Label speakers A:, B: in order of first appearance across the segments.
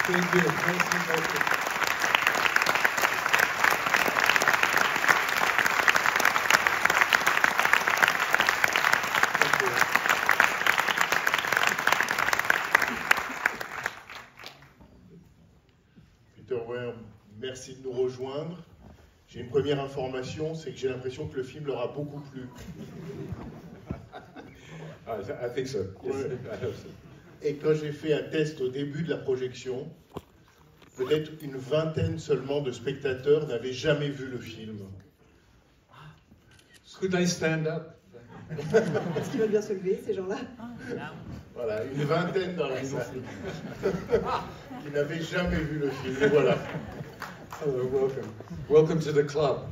A: Thank you. Thank you.
B: Peter Weir, merci de nous rejoindre. J'ai une première information, c'est que j'ai l'impression que le film leur a beaucoup plu.
C: I think so. Yes,
B: Ouais.
C: I hope so.
B: Et quand j'ai fait un test au début de la projection, peut-être une vingtaine seulement de spectateurs n'avaient jamais vu le film.
C: Could they stand up?
D: Est-ce qu'ils veulent bien se lever, ces gens-là?
B: Voilà, une vingtaine dans la salle qui n'avaient jamais vu le film. Et voilà.
C: Hello, welcome. Welcome to the club.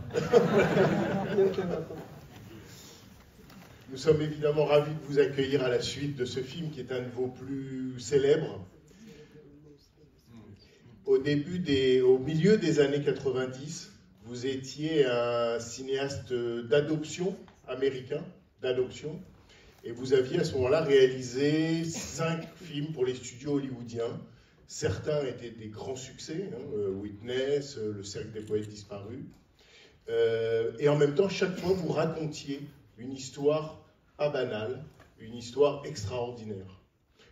B: Nous sommes évidemment ravis de vous accueillir à la suite de ce film qui est un de vos plus célèbres. Au milieu des années 90, vous étiez un cinéaste d'adoption américain, d'adoption, et vous aviez à ce moment-là réalisé 5 films pour les studios hollywoodiens. Certains étaient des grands succès, Witness, Le Cercle des Poètes Disparus. Et en même temps, chaque fois, vous racontiez une histoire pas banale, une histoire extraordinaire.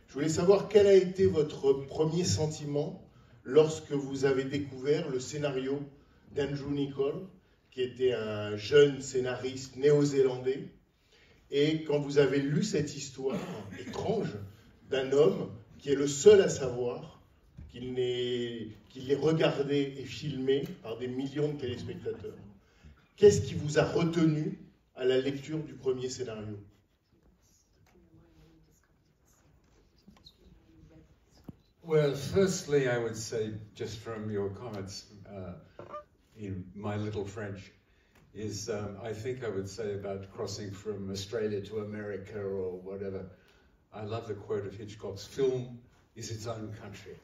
B: Je voulais savoir quel a été votre premier sentiment lorsque vous avez découvert le scénario d'Andrew Niccol, qui était un jeune scénariste néo-zélandais, et quand vous avez lu cette histoire étrange d'un homme qui est le seul à savoir qu'il est regardé et filmé par des millions de téléspectateurs. Qu'est-ce qui vous a retenu à la lecture du premier scénario?
C: Well, firstly, I would say, just from your comments in my little French, is I think I would say about crossing from Australia to America or whatever. I love the quote of Hitchcock's: film is its own country.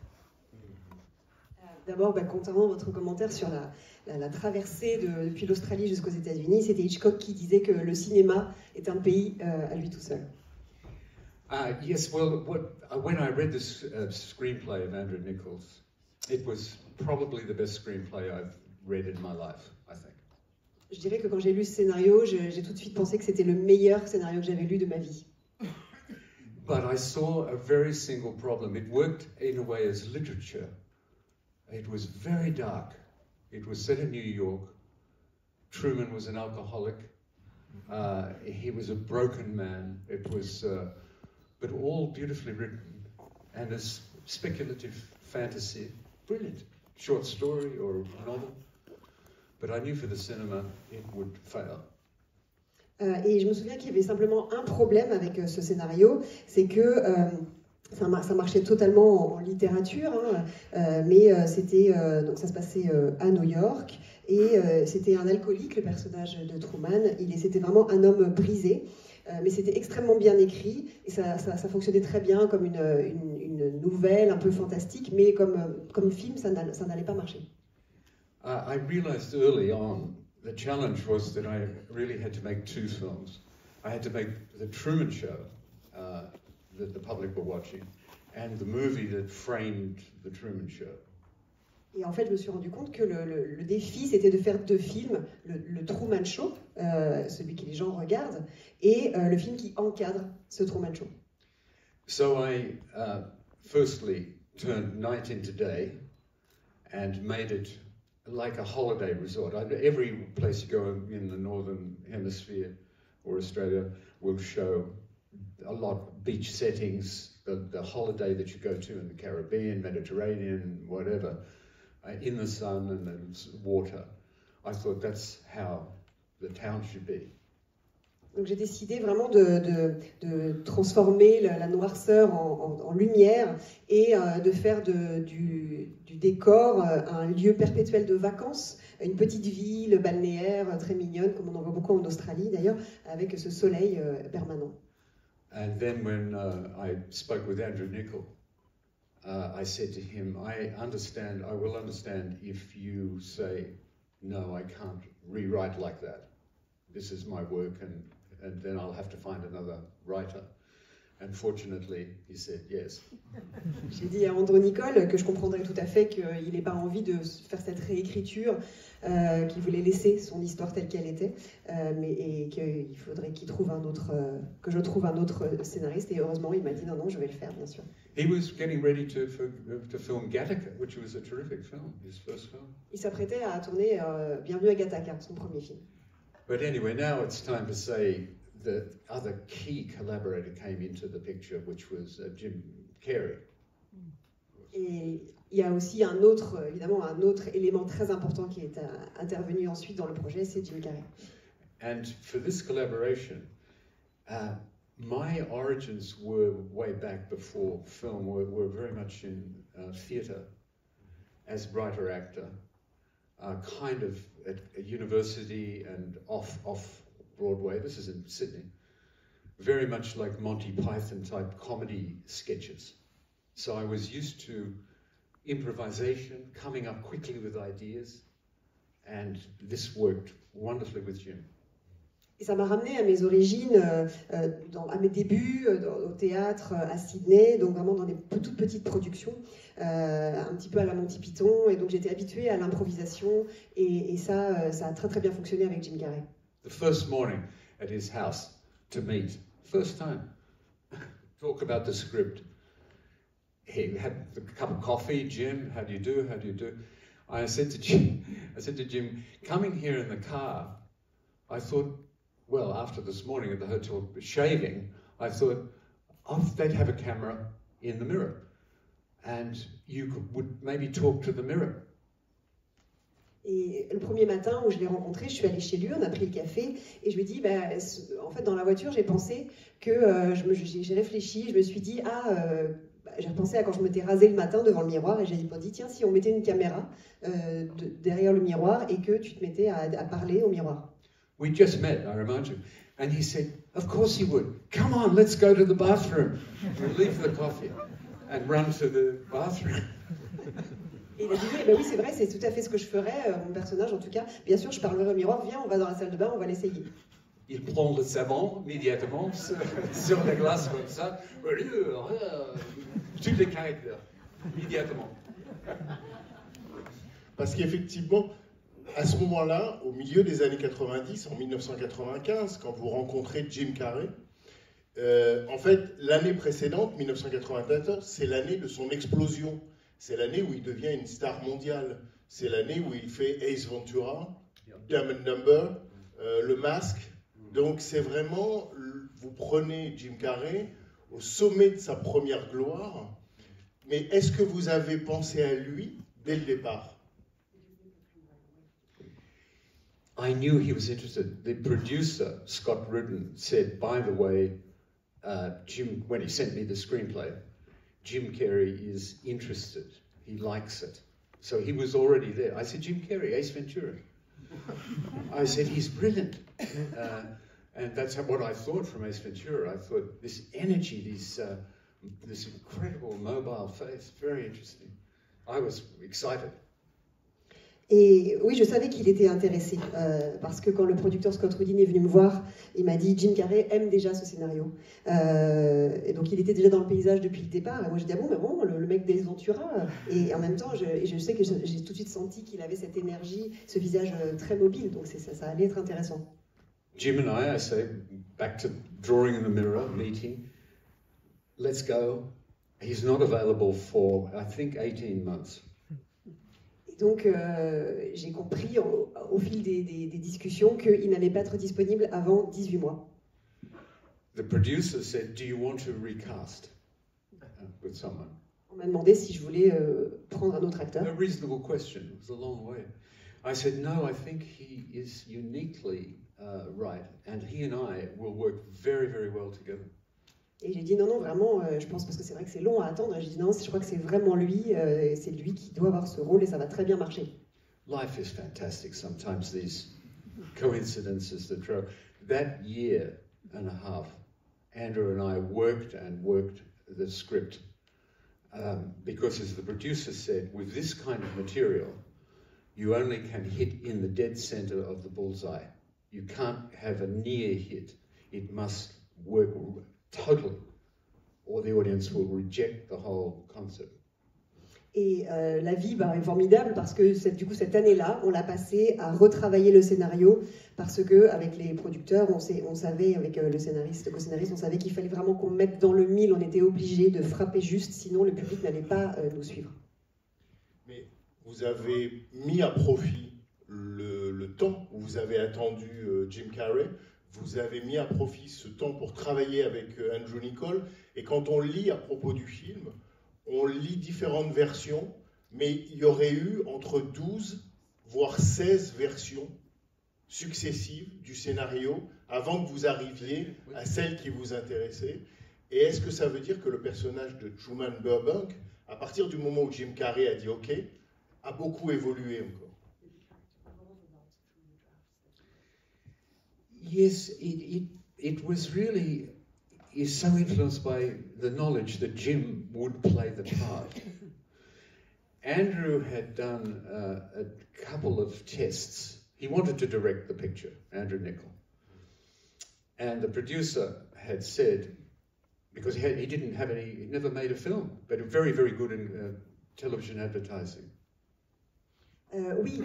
D: D'abord, concernant votre commentaire sur la traversée depuis l'Australie jusqu'aux États-Unis, c'était Hitchcock qui disait que le cinéma est un pays à lui tout seul.
C: Yes, well, when I read this screenplay of Andrew Nichols, it was probably the best screenplay I've read in my life, I think.
D: Je dirais que quand j'ai lu ce scénario, j'ai tout de suite pensé que c'était le meilleur scénario que j'avais lu de ma vie.
C: But I saw a very single problem. It worked in a way as literature. It was very dark. It was set in New York. Truman was an alcoholic. He was a broken man. It was, but all beautifully written. And as speculative fantasy, brilliant. Short story or novel. But I knew for the cinema it would fail.
D: Et je me souviens qu'il y avait simplement un problème avec ce scénario, c'est que ça marchait totalement en littérature, mais donc ça se passait à New York, et c'était un alcoolique, le personnage de Truman. C'était vraiment un homme brisé, mais c'était extrêmement bien écrit, et ça fonctionnait très bien comme une nouvelle un peu fantastique, mais comme film, ça n'allait pas marcher.
C: I realized early on the challenge was that I really had to make 2 films. I had to make the Truman Show that the public were watching and the movie that framed the Truman Show.
D: Et en fait, je me suis rendu compte que le défi, c'était de faire 2 films, le Truman Show, celui que les gens regardent, et le film qui encadre ce Truman Show.
C: So I firstly turned night into day and made it like a holiday resort. Every place you go in the Northern Hemisphere or Australia will show a lot beach settings, the holiday that you go to in the Caribbean, Mediterranean, whatever, in the sun and the water. I thought that's how the town should be.
D: Donc j'ai décidé vraiment de transformer la noirceur en lumière et de faire du décor un lieu perpétuel de vacances, une petite ville balnéaire très mignonne, comme on en voit beaucoup en Australie d'ailleurs, avec ce soleil permanent.
C: And then when I spoke with Andrew Niccol, I said to him, I will understand if you say, no, I can't rewrite like that. This is my work, and then I'll have to find another writer. And fortunately, he said yes.
D: J'ai dit à Andrew Niccol que je comprendrais tout à fait qu'il n'ait pas envie de faire cette réécriture, qu'il voulait laisser son histoire telle qu'elle était, et qu'il faudrait qu'il trouve que je trouve un autre scénariste. Et heureusement, il m'a dit non, je vais le faire, bien sûr.
C: He was getting ready to film Gattaca, which was a terrific film, his first film.
D: Il s'apprêtait à tourner Bienvenue à Gattaca, son premier film.
C: But anyway, now it's time to say the other key collaborator came into the picture, which was Jim Carrey.
D: Et il y a aussi évidemment un autre élément très important qui est intervenu ensuite dans le projet, c'est Jim Carrey.
C: And for this collaboration, my origins were way back before film, were very much in theatre as writer-actor, kind of at a university and off Broadway. This is in Sydney. Very much like Monty Python type comedy sketches. So I was used to improvisation, coming up quickly with ideas, and this worked wonderfully with Jim.
D: Et ça m'a ramené à mes origines, à mes débuts au théâtre à Sydney, donc vraiment dans des toutes petites productions, un petit peu à la Monty Python, et donc j'étais habituée à l'improvisation, et ça a très très bien fonctionné avec Jim Carrey.
C: The first morning at his house to meet, first time, talk about the script. He had a cup of coffee. Jim, how do you do? How do you do? I said to Jim, coming here in the car, I thought, well, after this morning at the hotel shaving, I thought, they'd have a camera in the mirror, and you would maybe talk to the mirror.
D: Et le premier matin où je l'ai rencontré, je suis allée chez lui, on a pris le café, et je lui ai dit, en fait, dans la voiture, j'ai pensé que j'ai réfléchi, je me suis dit, j'ai repensé à quand je m'étais rasé le matin devant le miroir, et j'ai dit, tiens, si on mettait une caméra derrière le miroir et que tu te mettais à parler au miroir.
C: We just met, I remind you. And he said, of course he would. Come on, let's go to the bathroom. We'll leave the coffee and run to the bathroom.
D: Et il a dit, oui, c'est vrai, c'est tout à fait ce que je ferais, mon personnage en tout cas. Bien sûr, je parlerai au miroir, viens, on va dans la salle de bain, on va l'essayer.
C: Il prend le savon immédiatement sur la glace comme ça. Tous les caractères, immédiatement.
B: Parce qu'effectivement, à ce moment-là, au milieu des années 90, en 1995, quand vous rencontrez Jim Carrey, en fait, l'année précédente, 1994, c'est l'année de son explosion. C'est l'année où il devient une star mondiale. C'est l'année où il fait Ace Ventura, Dumb and Dumber, Le Masque. Donc c'est vraiment, vous prenez Jim Carrey au sommet de sa première gloire. Mais est-ce que vous avez pensé à lui dès le départ?
C: I knew he was interested. The producer, Scott Rudin, said, by the way, Jim, when he sent me the screenplay, Jim Carrey is interested. He likes it. So he was already there. I said, Jim Carrey, Ace Ventura. I said, he's brilliant. And that's what I thought from Ace Ventura. I thought this energy, this incredible mobile face, very interesting. I was excited.
D: Et oui, je savais qu'il était intéressé, parce que quand le producteur Scott Rudin est venu me voir, il m'a dit Jim Carrey aime déjà ce scénario. Et donc il était déjà dans le paysage depuis le départ. Et moi j'ai dit, le mec d'Ace Ventura. Et en même temps, je sais que j'ai tout de suite senti qu'il avait cette énergie, ce visage très mobile. Donc ça allait être intéressant.
C: Jim and I say, back to drawing in the mirror, meeting, let's go. He's not available for, I think, 18 months.
D: Donc, j'ai compris au fil des discussions qu'il n'allait pas être disponible avant 18 mois.
C: The producer said, "Do you want to recast with someone?"
D: On m'a demandé si je voulais prendre un autre acteur.
C: A reasonable question. It was a long way. I said, "No, I think he is uniquely right, and he and I will work very, very well together."
D: Et j'ai dit non, vraiment, je pense, parce que c'est vrai que c'est long à attendre, j'ai dit non, je crois que c'est vraiment lui, c'est lui qui doit avoir ce rôle et ça va très bien marcher.
C: Life is fantastic sometimes, these coincidences that throw. That year and a half, Andrew and I worked the script because, as the producer said, with this kind of material, you only can hit in the dead center of the bullseye. You can't have a near hit. It must work totally. or the audience will reject the whole concept.
D: Et la vie est formidable parce que du coup cette année-là, on l'a passé à retravailler le scénario parce que avec les producteurs, on savait avec le scénariste, co-scénariste, on savait qu'il fallait vraiment qu'on mette dans le mille. On était obligé de frapper juste, sinon le public n'allait pas nous suivre.
B: Mais vous avez mis à profit le temps où vous avez attendu Jim Carrey. Vous avez mis à profit ce temps pour travailler avec Andrew Niccol. Et quand on lit à propos du film, on lit différentes versions, mais il y aurait eu entre 12 voire 16 versions successives du scénario avant que vous arriviez à celle qui vous intéressait. Et est-ce que ça veut dire que le personnage de Truman Burbank, à partir du moment où Jim Carrey a dit OK, a beaucoup évolué encore?
C: Yes, it was really is so influenced by the knowledge that Jim would play the part. Andrew had done a couple of tests. He wanted to direct the picture, Andrew Niccol. And the producer had said, because he didn't have any, he never made a film, but very, very good in television advertising.
D: Oui,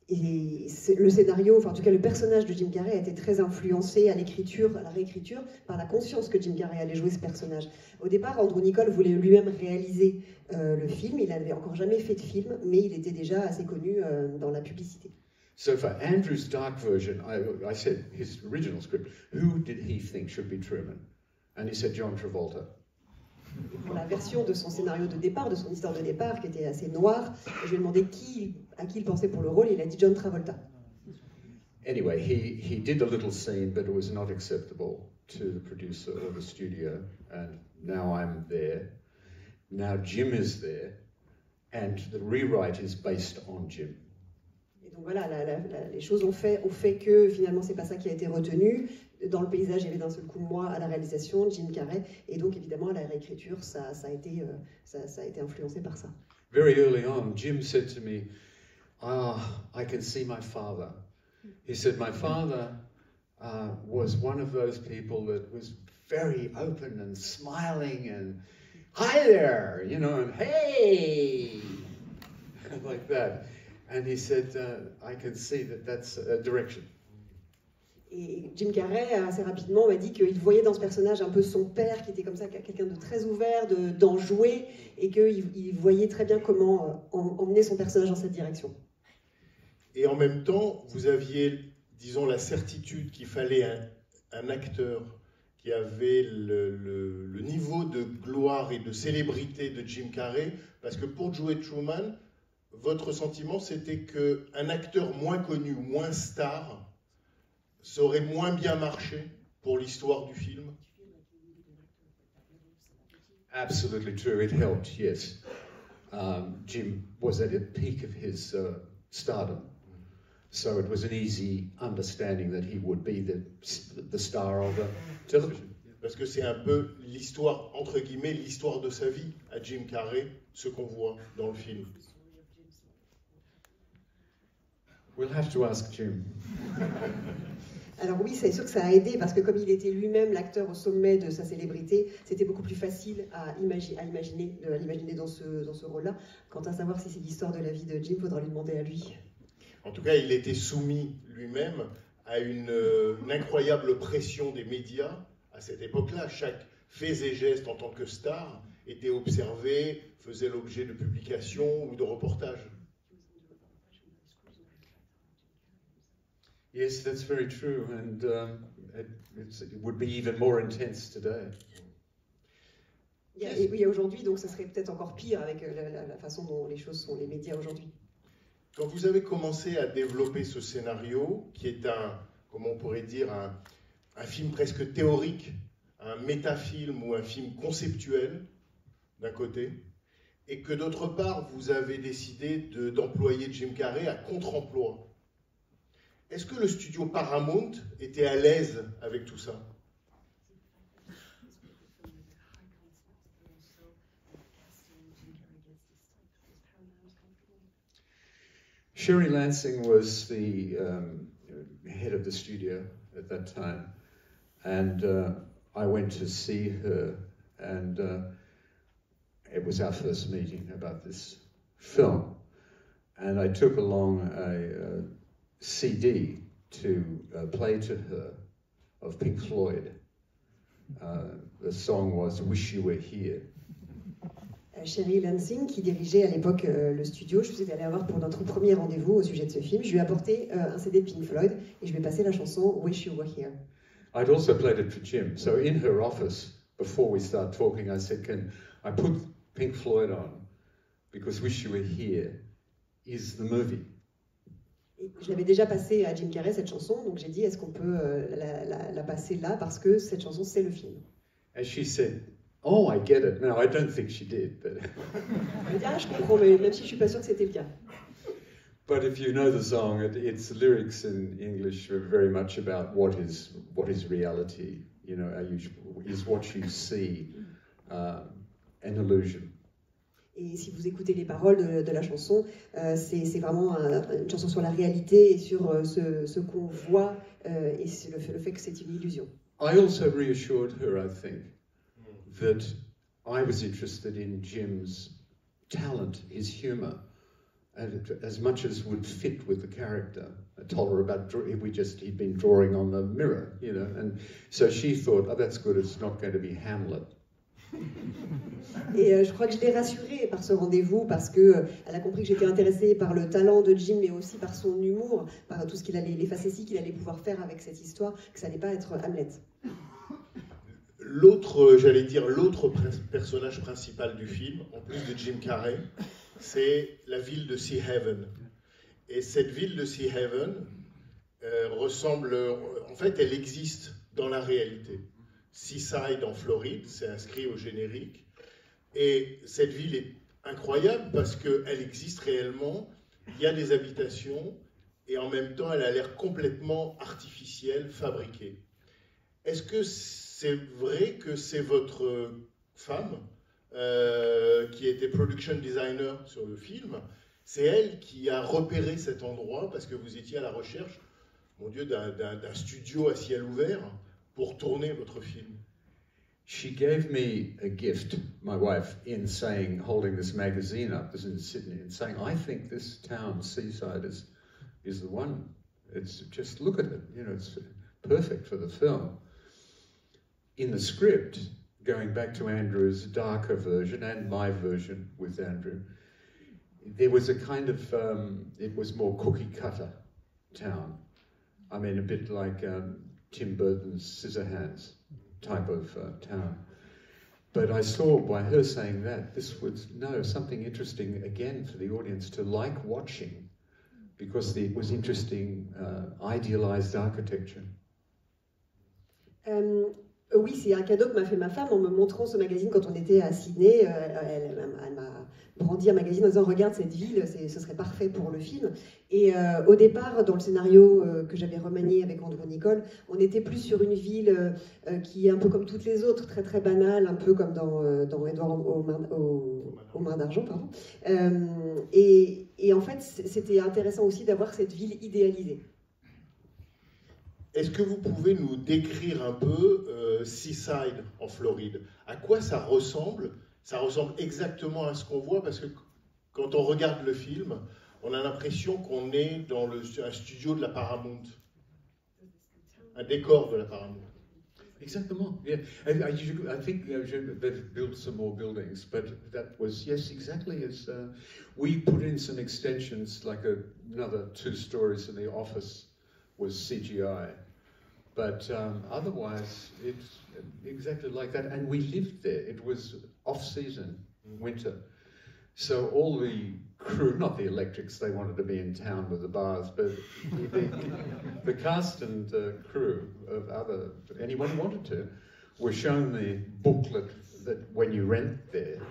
D: et le scénario, enfin en tout cas le personnage de Jim Carrey a été très influencé à l'écriture, à la réécriture, par la conscience que Jim Carrey allait jouer ce personnage. Au départ, Andrew Niccol voulait lui-même réaliser le film. Il n'avait encore jamais fait de film, mais il était déjà assez connu dans la publicité.
C: So for Andrew's dark version, I said his original script, who did he think should be Truman? And he said John Travolta.
D: Pour la version de son scénario de départ, de son histoire de départ, qui était assez noire, je lui ai demandé à qui il pensait pour le rôle, et il a dit John Travolta.
C: Anyway, he did a little scene, but it was not acceptable to the producer or the studio, and now I'm there. Now Jim is there, and the rewrite is based on Jim.
D: Et donc voilà, les choses ont fait que finalement c'est pas ça qui a été retenu. Dans le paysage, il y avait d'un seul coup moi à la réalisation, Jim Carrey, et donc évidemment à la réécriture, ça a été influencé par ça.
C: Very early on, Jim said to me, I can see my father. He said, my father was one of those people that was very open and smiling and, hi there, you know, and hey, like that. And he said, I can see that that's a direction.
D: Et Jim Carrey, assez rapidement, m'a dit qu'il voyait dans ce personnage un peu son père, qui était comme ça, quelqu'un de très ouvert, d'enjoué, et qu'il voyait très bien comment emmener son personnage dans cette direction.
B: Et en même temps, vous aviez, disons, la certitude qu'il fallait un acteur qui avait le niveau de gloire et de célébrité de Jim Carrey, parce que pour jouer Truman, votre sentiment, c'était qu'un acteur moins connu, moins star, ça aurait moins bien marché pour l'histoire du film?
C: Absolutely true. It helped, yes. Jim was at the peak of his stardom. So it was an easy understanding that he would be the star of the television.
B: Parce que c'est un peu l'histoire, entre guillemets, l'histoire de sa vie à Jim Carrey, ce qu'on voit dans le film.
C: We'll have to ask Jim.
D: Alors oui, c'est sûr que ça a aidé, parce que comme il était lui-même l'acteur au sommet de sa célébrité, c'était beaucoup plus facile à l'imaginer dans ce rôle-là. Quant à savoir si c'est l'histoire de la vie de Jim, il faudra lui demander à lui.
B: En tout cas, il était soumis lui-même à une incroyable pression des médias à cette époque-là. Chaque fait et geste en tant que star était observé, faisait l'objet de publications ou de reportages.
C: Yes, that's very true, and it would be even more intense today.
D: Et oui, aujourd'hui, donc ça serait peut-être encore pire avec la façon dont les choses sont, les médias aujourd'hui.
B: Quand vous avez commencé à développer ce scénario, qui est comment on pourrait dire, un film presque théorique, un métafilm ou un film conceptuel, d'un côté, et que d'autre part, vous avez décidé d'employer Jim Carrey à contre-emploi. Est-ce que le studio Paramount était à l'aise avec tout ça?
C: Sherry Lansing was the head of the studio at that time, and I went to see her, and it was our first meeting about this film. And I took along a CD to play to her of Pink Floyd. The song was Wish You Were Here.
D: Sherry Lansing, qui dirigeait à l'époque le studio, je suis allée voir pour notre premier rendez-vous au sujet de ce film. Je lui ai apporté un CD de Pink Floyd et je lui ai passé la chanson Wish You Were Here.
C: I'd also played it for Jim. So in her office, before we start talking, I said, can I put Pink Floyd on? Because Wish You Were Here is the movie.
D: Et je l'avais déjà passé à Jim Carrey, cette chanson, donc j'ai dit, est-ce qu'on peut la passer là, parce que cette chanson, c'est le film.
C: And she said, oh, I get it. No, I don't think she did. But
D: Elle dit, ah, je comprends, mais même si je suis pas sûre que c'était le cas.
C: But if you know the song, its lyrics in English are very much about what is reality. You know, is what you see an illusion.
D: Et si vous écoutez les paroles de la chanson, c'est vraiment une chanson sur la réalité et sur ce qu'on voit et le fait que c'est une illusion.
C: I also reassured her, I think, that I was interested in Jim's talent, his humour, and as much as would fit with the character. I told her about he'd been drawing on the mirror, you know, and so she thought, oh, that's good, it's not going to be Hamlet.
D: Et je crois que je l'ai rassurée par ce rendez-vous parce que elle a compris que j'étais intéressée par le talent de Jim, mais aussi par son humour, par tout ce qu'il allait, les facéties qu'il allait pouvoir faire avec cette histoire, que ça n'allait pas être Hamlet.
B: L'autre, j'allais dire, l'autre personnage principal du film, en plus de Jim Carrey, c'est la ville de Seahaven. Et cette ville de Seahaven ressemble, en fait, elle existe dans la réalité. Seaside en Floride, c'est inscrit au générique. Et cette ville est incroyable parce qu'elle existe réellement, il y a des habitations, et en même temps, elle a l'air complètement artificielle, fabriquée. Est-ce que c'est vrai que c'est votre femme, qui était production designer sur le film, c'est elle qui a repéré cet endroit parce que vous étiez à la recherche, mon Dieu, d'un studio à ciel ouvert pour tourner votre film?
C: She gave me a gift, my wife, in saying, holding this magazine up, this is in Sydney, and saying, I think this town, Seaside, is the one. It's just, look at it, you know, it's perfect for the film. In the script, going back to Andrew's darker version and my version with Andrew, there was a kind of, it was more cookie cutter town. I mean, a bit like Tim Burton's Scissorhands type of town. But I saw by her saying that, this was, no, something interesting again for the audience to like watching, because it was interesting, idealized architecture.
D: Oui, c'est un cadeau que m'a fait ma femme en me montrant ce magazine quand on était à Sydney. Elle m'a brandi un magazine en disant « Regarde cette ville, ce serait parfait pour le film ». Et au départ, dans le scénario que j'avais remanié avec Andrew Niccol, on était plus sur une ville qui est un peu comme toutes les autres, très très banale, un peu comme dans Édouard aux mains d'argent. Pardon. Et en fait, c'était intéressant aussi d'avoir cette ville idéalisée.
B: Est-ce que vous pouvez nous décrire un peu Seaside en Floride? À quoi ça ressemble? Ça ressemble exactement à ce qu'on voit, parce que quand on regarde le film, on a l'impression qu'on est dans un studio de la Paramount, un décor de la Paramount.
C: Exactement. Yeah, I think they've built some more buildings, but that was, yes, exactly as we put in some extensions, like another 2 stories in the office was CGI, but otherwise it's exactly like that. And we lived there. It was off-season, winter, so all the crew, not the electrics, they wanted to be in town with the bars, but the cast and crew of anyone who wanted to, were shown the booklet that when you rent there,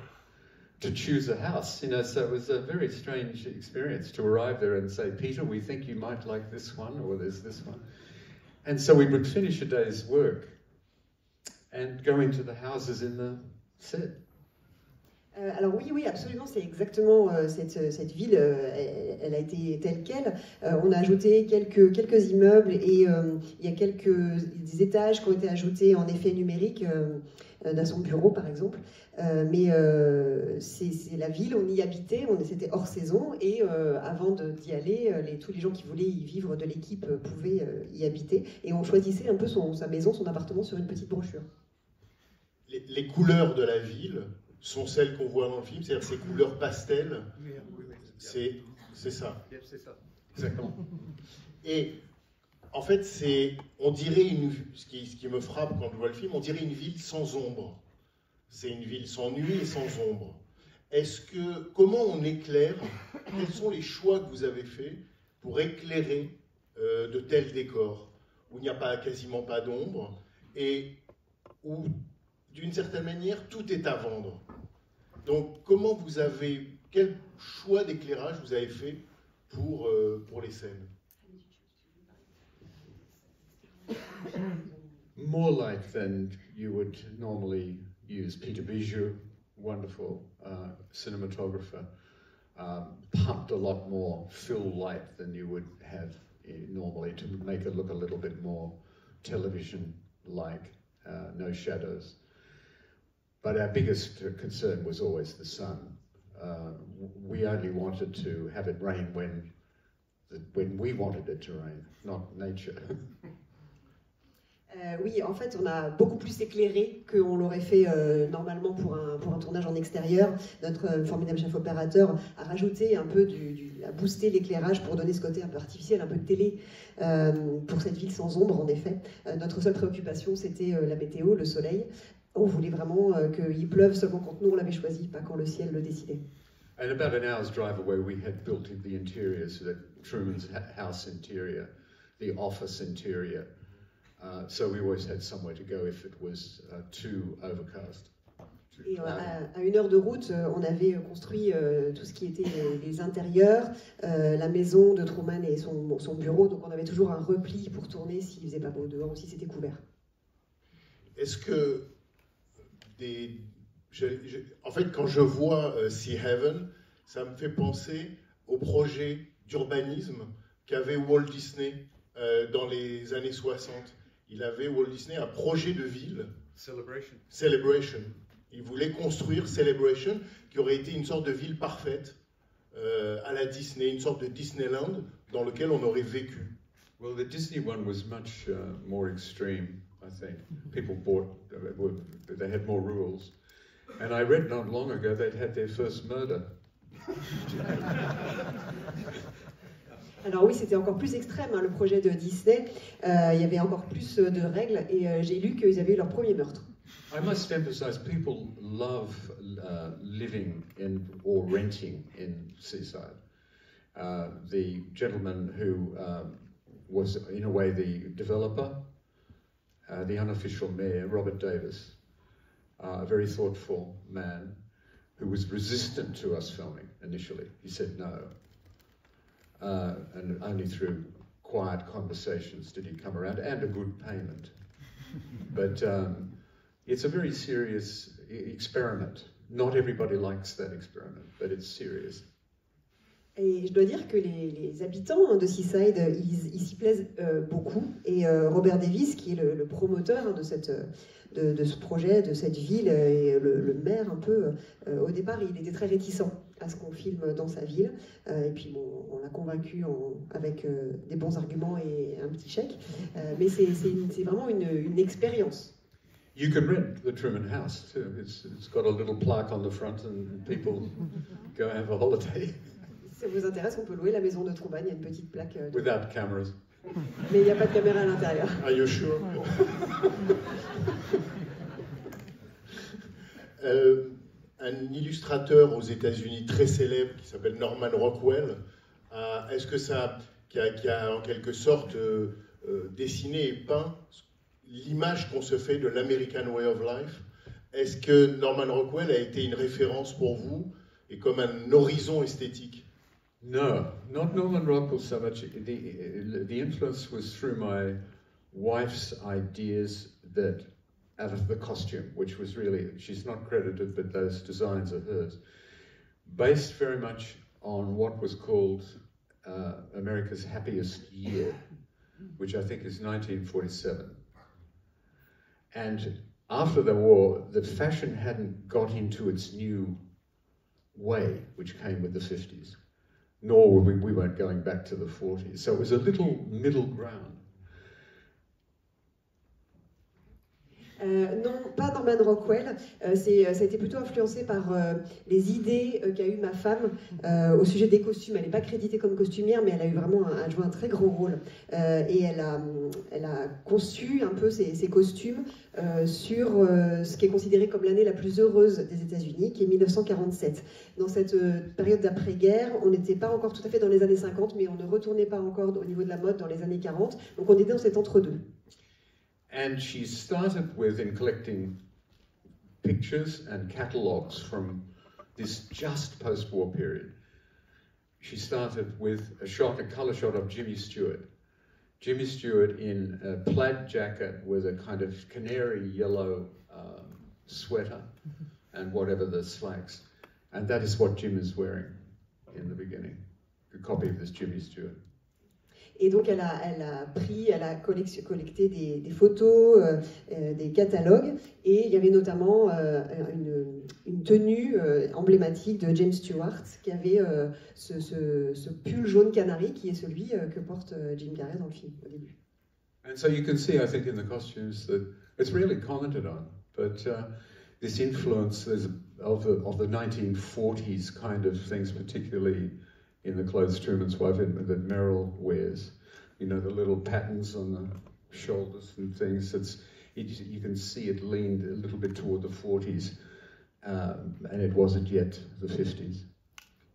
C: to choose a house, you know, so it was a very strange experience to arrive there and say, Peter, we think you might like this one, or there's this one. And so we would finish a day's work and go into the houses in the set.
D: Alors oui, absolument, c'est exactement cette ville, elle a été telle qu'elle. On a ajouté quelques immeubles et il y a des étages qui ont été ajoutés en effet numérique dans son bureau par exemple. Mais c'est la ville, on y habitait, c'était hors saison et avant d'y aller, tous les gens qui voulaient y vivre de l'équipe pouvaient y habiter et on choisissait un peu sa maison, son appartement sur une petite brochure.
B: Les couleurs de la ville sont celles qu'on voit dans le film, c'est-à-dire ces couleurs pastel.
A: Oui.
B: C'est ça.
A: C'est ça.
B: Exactement. Et en fait, on dirait ce qui me frappe quand je vois le film, on dirait une ville sans ombre. C'est une ville sans nuit et sans ombre. Comment on éclaire, quels sont les choix que vous avez faits pour éclairer de tels décors où il n'y a quasiment pas d'ombre et où, d'une certaine manière, tout est à vendre. Donc, quel choix d'éclairage vous avez fait pour les scènes?
C: More light than you would normally use. Peter Bijou, wonderful cinematographer, pumped a lot more fill light than you would have normally to make it look a little bit more television-like, no shadows. But our biggest concern was always the sun. We only wanted to have it rain when we wanted it to rain, not nature.
D: Oui, en fait, on a beaucoup plus éclairé qu'on l'aurait fait normalement pour un tournage en extérieur. Notre formidable chef opérateur a rajouté un peu a boosté l'éclairage pour donner ce côté un peu artificiel, un peu de télé pour cette ville sans ombre, en effet. Notre seule préoccupation, c'était la météo, le soleil. On voulait vraiment qu'il pleuve seulement quand nous on l'avait choisi, pas quand le ciel le décidait.
C: And about an hour's drive away, we had built the interior, so that Truman's house interior, the office interior. So we always had somewhere to go if it was too overcast.
D: Et à 1 heure de route, on avait construit tout ce qui était les intérieurs, la maison de Truman et son bureau, donc on avait toujours un repli pour tourner s'il faisait pas beau dehors ou si c'était couvert.
B: Est-ce que en fait, quand je vois Sea Heaven, ça me fait penser au projet d'urbanisme qu'avait Walt Disney dans les années 60. Walt Disney, un projet de ville. Celebration. Il voulait construire Celebration, qui aurait été une sorte de ville parfaite à la Disney, une sorte de Disneyland dans lequel on aurait vécu.
C: Well, the Disney one was much more extreme, I think. People they had more rules. And I read not long ago they'd had their first murder.
D: Alors oui, c'était encore plus extrême, hein, le projet de Disney. Il y avait encore plus de règles et j'ai lu qu'ils avaient eu leur premier meurtre.
C: I must emphasize, people love living or renting in Seaside. The gentleman who was, in a way, the developer, the unofficial mayor, Robert Davis, a very thoughtful man who was resistant to us filming initially. He said no. And only through quiet conversations did he come around, and a good payment. But it's a very serious experiment. Not everybody likes that experiment, but it's serious.
D: Et je dois dire que les habitants de Seaside, ils s'y plaisent beaucoup. Et Robert Davis, qui est le promoteur de ce projet, de cette ville, et le maire un peu, au départ, il était très réticent à ce qu'on filme dans sa ville. Et puis bon, on l'a convaincu avec des bons arguments et un petit chèque. Mais c'est vraiment une expérience.
C: You can rent the Truman House too. It's got a little plaque on the front and people go have a holiday.
D: Si ça vous intéresse, on peut louer la maison de Truman, il y a une petite plaque.
C: Without cameras.
D: Mais il n'y a pas de caméra à l'intérieur.
B: Are you sure? Un illustrateur aux États-Unis très célèbre qui s'appelle Norman Rockwell, est-ce que qui a en quelque sorte dessiné et peint l'image qu'on se fait de l'American Way of Life? Est-ce que Norman Rockwell a été une référence pour vous et comme un horizon esthétique?
C: No, not Norman Rockwell so much. The influence was through my wife's ideas that out of the costume, which was really, she's not credited, but those designs are hers. Based very much on what was called America's Happiest Year, which I think is 1947. And after the war, the fashion hadn't got into its new way, which came with the 50s, nor were we weren't going back to the 40s. So it was a little middle ground.
D: Non, pas Norman Rockwell. Ça a été plutôt influencé par les idées qu'a eu ma femme au sujet des costumes. Elle n'est pas créditée comme costumière, mais elle a eu vraiment joué un très grand rôle. Et elle a conçu un peu ses costumes sur ce qui est considéré comme l'année la plus heureuse des États-Unis, qui est 1947. Dans cette période d'après-guerre, on n'était pas encore tout à fait dans les années 50, mais on ne retournait pas encore au niveau de la mode dans les années 40. Donc on était dans cet entre-deux.
C: And she started in collecting pictures and catalogues from this just post-war period. She started with a colour shot of Jimmy Stewart. Jimmy Stewart in a plaid jacket with a kind of canary yellow sweater and whatever the slacks. And that is what Jim is wearing in the beginning, a copy of this Jimmy Stewart.
D: Et donc elle a collecté des photos, des catalogues, et il y avait notamment une tenue emblématique de James Stewart qui avait ce pull jaune canari qui est celui que porte Jim Carrey dans le film au début.
C: And so you can see, I think, in the costumes that it's really commented on, but this influence of the 1940s kind of things, particularly in the clothes Truman's Wife that Meryl wears, you know, the little patterns on the shoulders and things. You can see it leaned a little bit toward the 40s, and it wasn't yet the 50s.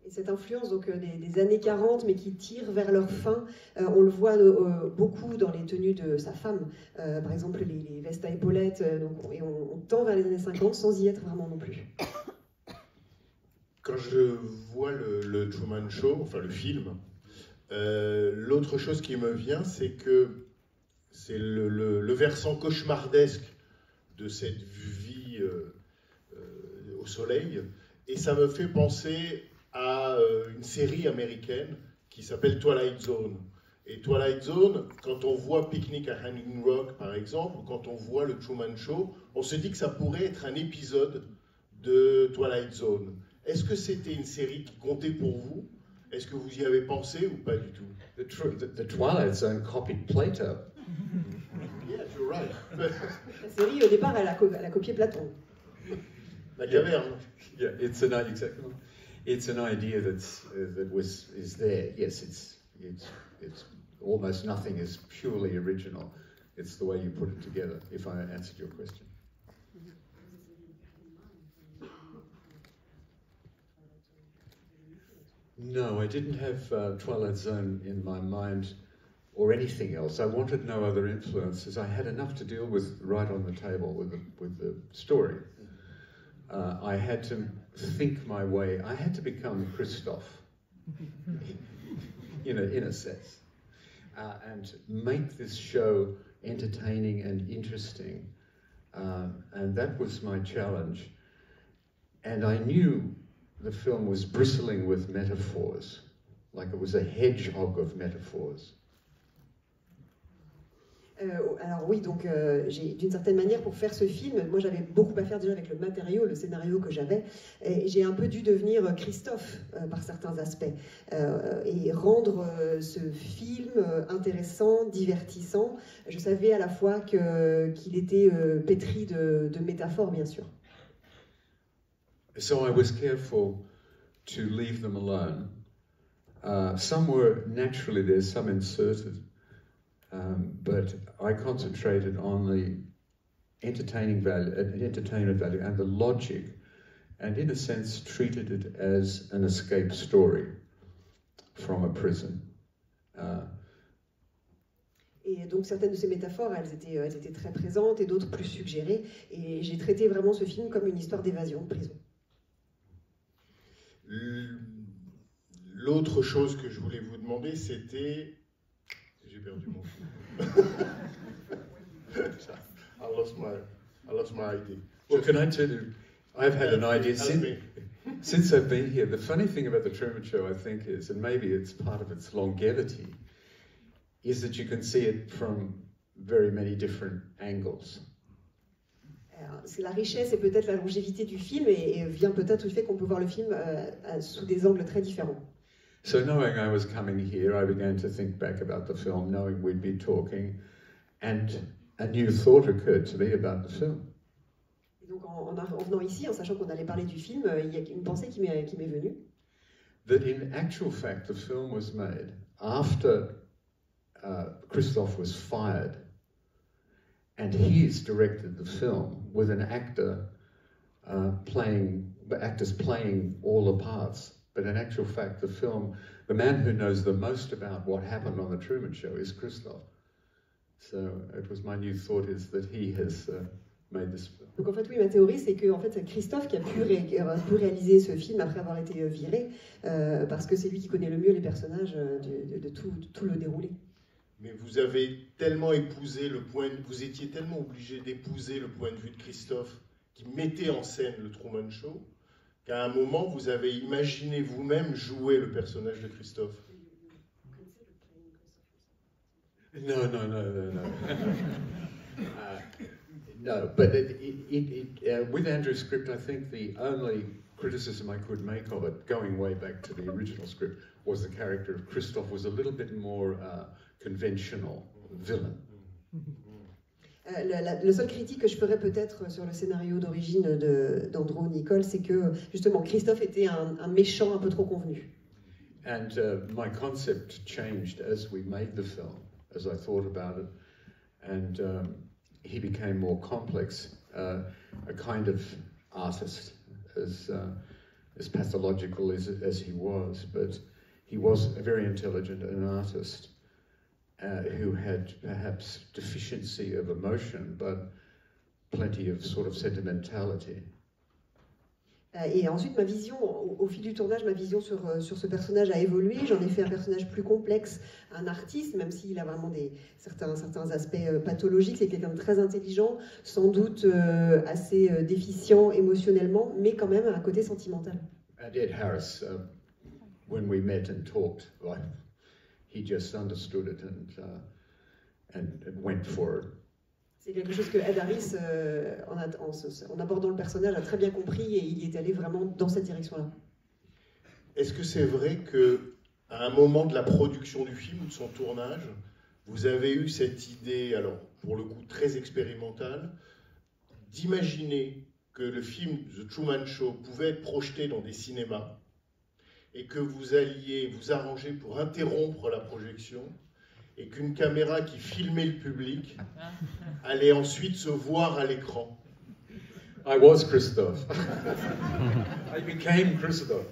D: Et cette influence donc des années 40, mais qui tire vers leur fin, on le voit beaucoup dans les tenues de sa femme, par exemple les vestes à épaulettes, et on tend vers les années 50 sans y être vraiment non plus.
B: Quand je vois le Truman Show, enfin le film, l'autre chose qui me vient, c'est que c'est le versant cauchemardesque de cette vie au soleil, et ça me fait penser à une série américaine qui s'appelle Twilight Zone. Et Twilight Zone, quand on voit Picnic à Hanging Rock, par exemple, ou quand on voit le Truman Show, on se dit que ça pourrait être un épisode de Twilight Zone. Est-ce que c'était une série qui comptait pour vous? Est-ce que vous y avez pensé ou pas du tout?
C: The Twilight Zone copied Plato.
B: Yeah, you're right.
D: La série, au départ, elle a copié Platon.
B: La caverne.
C: Yeah, it's an idea is there. Yes, it's almost nothing is purely original. It's the way you put it together. If I answered your question. No, I didn't have Twilight Zone in my mind or anything else. I wanted no other influences. I had enough to deal with right on the table with the story. I had to think my way. I had to become Christoph, in a sense, and make this show entertaining and interesting. And that was my challenge. And I knew the film was bristling with metaphors, like it was a hedgehog of metaphors.
D: Alors oui, donc d'une certaine manière, pour faire ce film, moi j'avais beaucoup à faire déjà avec le matériau, le scénario que j'avais, et j'ai un peu dû devenir Christophe par certains aspects, et rendre ce film intéressant, divertissant. Je savais à la fois qu'il était pétri de métaphores, bien sûr.
C: So I was careful to leave them alone. Some were naturally there, some inserted, but I concentrated on the entertainment value and the logic, and in a sense treated it as an escape story from a prison.
D: Et donc certaines de ces métaphores, elles étaient très présentes et d'autres plus suggérées, et j'ai traité vraiment ce film comme une histoire d'évasion de prison.
B: L'autre chose que je voulais vous demander, c'était... J'ai perdu mon fil. I lost I lost my idea.
C: Well, can I tell you, I've had an idea since I've been here. The funny thing about the Truman Show, I think, is, and maybe it's part of its longevity, is that you can see it from very many different angles.
D: C'est la richesse et peut-être la longévité du film et vient peut-être du fait qu'on peut voir le film sous des angles très différents.
C: So knowing I was coming here, I began to think back about the film, knowing we'd be talking, and a new thought occurred to me about the film.
D: Et donc en venant ici, en sachant qu'on allait parler du film, il y a une pensée qui m'est venue.
C: That in actual fact, the film was made after Christoph was fired, and he's directed the film with an actor actors playing all the parts. But in actual fact, the film, the man who knows the most about what happened on the Truman Show is Christoph. So it was my new thought is that he has made this film.
D: Donc en fait, oui, ma théorie, c'est que en fait, c'est Christophe qui a pu réaliser ce film après avoir été viré, parce que c'est lui qui connaît le mieux les personnages de tout le déroulé.
B: Mais vous avez tellement épousé vous étiez tellement obligé d'épouser le point de vue de Christophe qui mettait en scène le Truman Show, qu'à un moment vous avez imaginé vous-même jouer le personnage de Christophe.
C: No. No, but with Andrew's script, I think the only criticism I could make of it, going way back to the original script, was the character of Christoph was a little bit more conventional villain.
D: Le seul critique que je ferais peut-être sur le scénario d'origine d'Andrew Niccol, c'est que justement Christophe était un méchant un peu trop convenu.
C: And my concept changed as we made the film, as I thought about it, and he became more complex, a kind of artist, as pathological as he was, but he was very intelligent, an artist. Who had perhaps deficiency of emotion, but plenty of sort of sentimentality.
D: Et ensuite, ma vision, au fil du tournage, ma vision sur ce personnage a évolué. J'en ai fait un personnage plus complexe, un artiste, même s'il a vraiment certains aspects pathologiques. C'est quelqu'un de très intelligent, sans doute assez déficient émotionnellement, mais quand même un côté sentimental.
C: And Ed Harris, when we met and talked, like, he just understood it and went for it.
D: C'est quelque chose que Ed Harris, en abordant le personnage, a très bien compris et il y est allé vraiment dans cette direction-là.
B: Est-ce que c'est vrai que à un moment de la production du film ou de son tournage, vous avez eu cette idée, alors pour le coup très expérimentale, d'imaginer que le film The Truman Show pouvait être projeté dans des cinémas et que vous alliez vous arranger pour interrompre la projection et qu'une caméra qui filmait le public allait ensuite se voir à l'écran?
C: I was Christoph. I became Christoph.